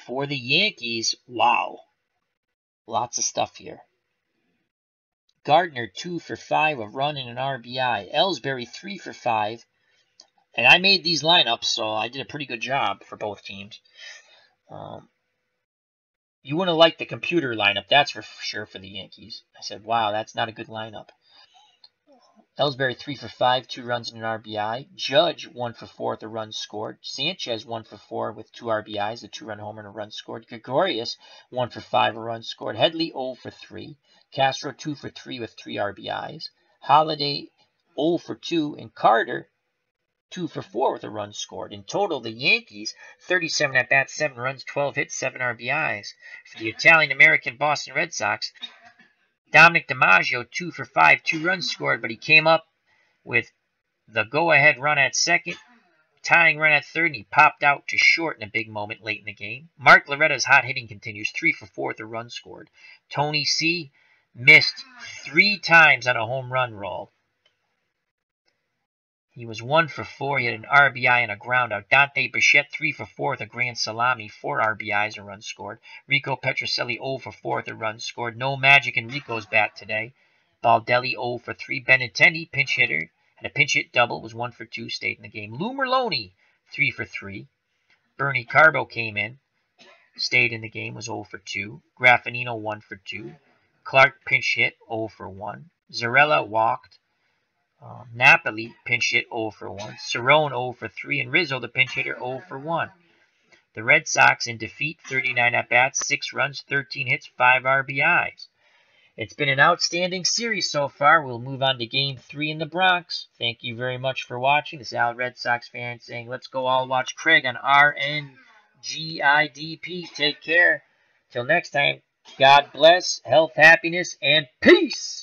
Speaker 1: For the Yankees, wow. Lots of stuff here. Gardner, 2 for 5, a run and an RBI. Ellsbury, 3 for 5. And I made these lineups, so I did a pretty good job for both teams. You wouldn't have liked the computer lineup, that's for sure, for the Yankees. I said, wow, that's not a good lineup. Ellsbury, 3 for 5, 2 runs and an RBI. Judge, 1 for 4 with a run scored. Sanchez, 1 for 4 with 2 RBIs, a 2-run homer and a run scored. Gregorius, 1 for 5, a run scored. Headley, 0 for 3. Castro, 2 for 3 with 3 RBIs. Holiday, 0 for 2. And Carter, 2 for 4 with a run scored. In total, the Yankees, 37 at-bats, 7 runs, 12 hits, 7 RBIs. For the Italian-American Boston Red Sox, Dominic DiMaggio, 2 for 5, 2 runs scored, but he came up with the go-ahead run at second, tying run at third, and he popped out to short in a big moment late in the game. Mark Loretta's hot hitting continues, 3 for 4 with a run scored. Tony C. missed 3 times on a home run roll. He was 1 for 4. He had an RBI and a groundout. Dante Bichette, 3 for 4 with a grand salami, 4 RBIs, a run scored. Rico Petrocelli, 0 for 4 with a run scored. No magic in Rico's bat today. Baldelli, 0 for 3. Benintendi, pinch hitter, had a pinch hit double, was 1 for 2, stayed in the game. Lou Merloni, 3 for 3. Bernie Carbo came in, stayed in the game, was 0 for 2. Graffinino, 1 for 2. Clark, pinch hit, 0 for 1. Zarella walked. Napoli, pinch hit, 0 for 1. Cerrone, 0 for 3. And Rizzo, the pinch hitter, 0 for 1. The Red Sox in defeat, 39 at-bats, 6 runs, 13 hits, 5 RBIs. It's been an outstanding series so far. We'll move on to Game 3 in the Bronx. Thank you very much for watching. This is Al, Red Sox fan, saying let's go all watch Craig on RNGIDP. Take care. Till next time, God bless, health, happiness, and peace.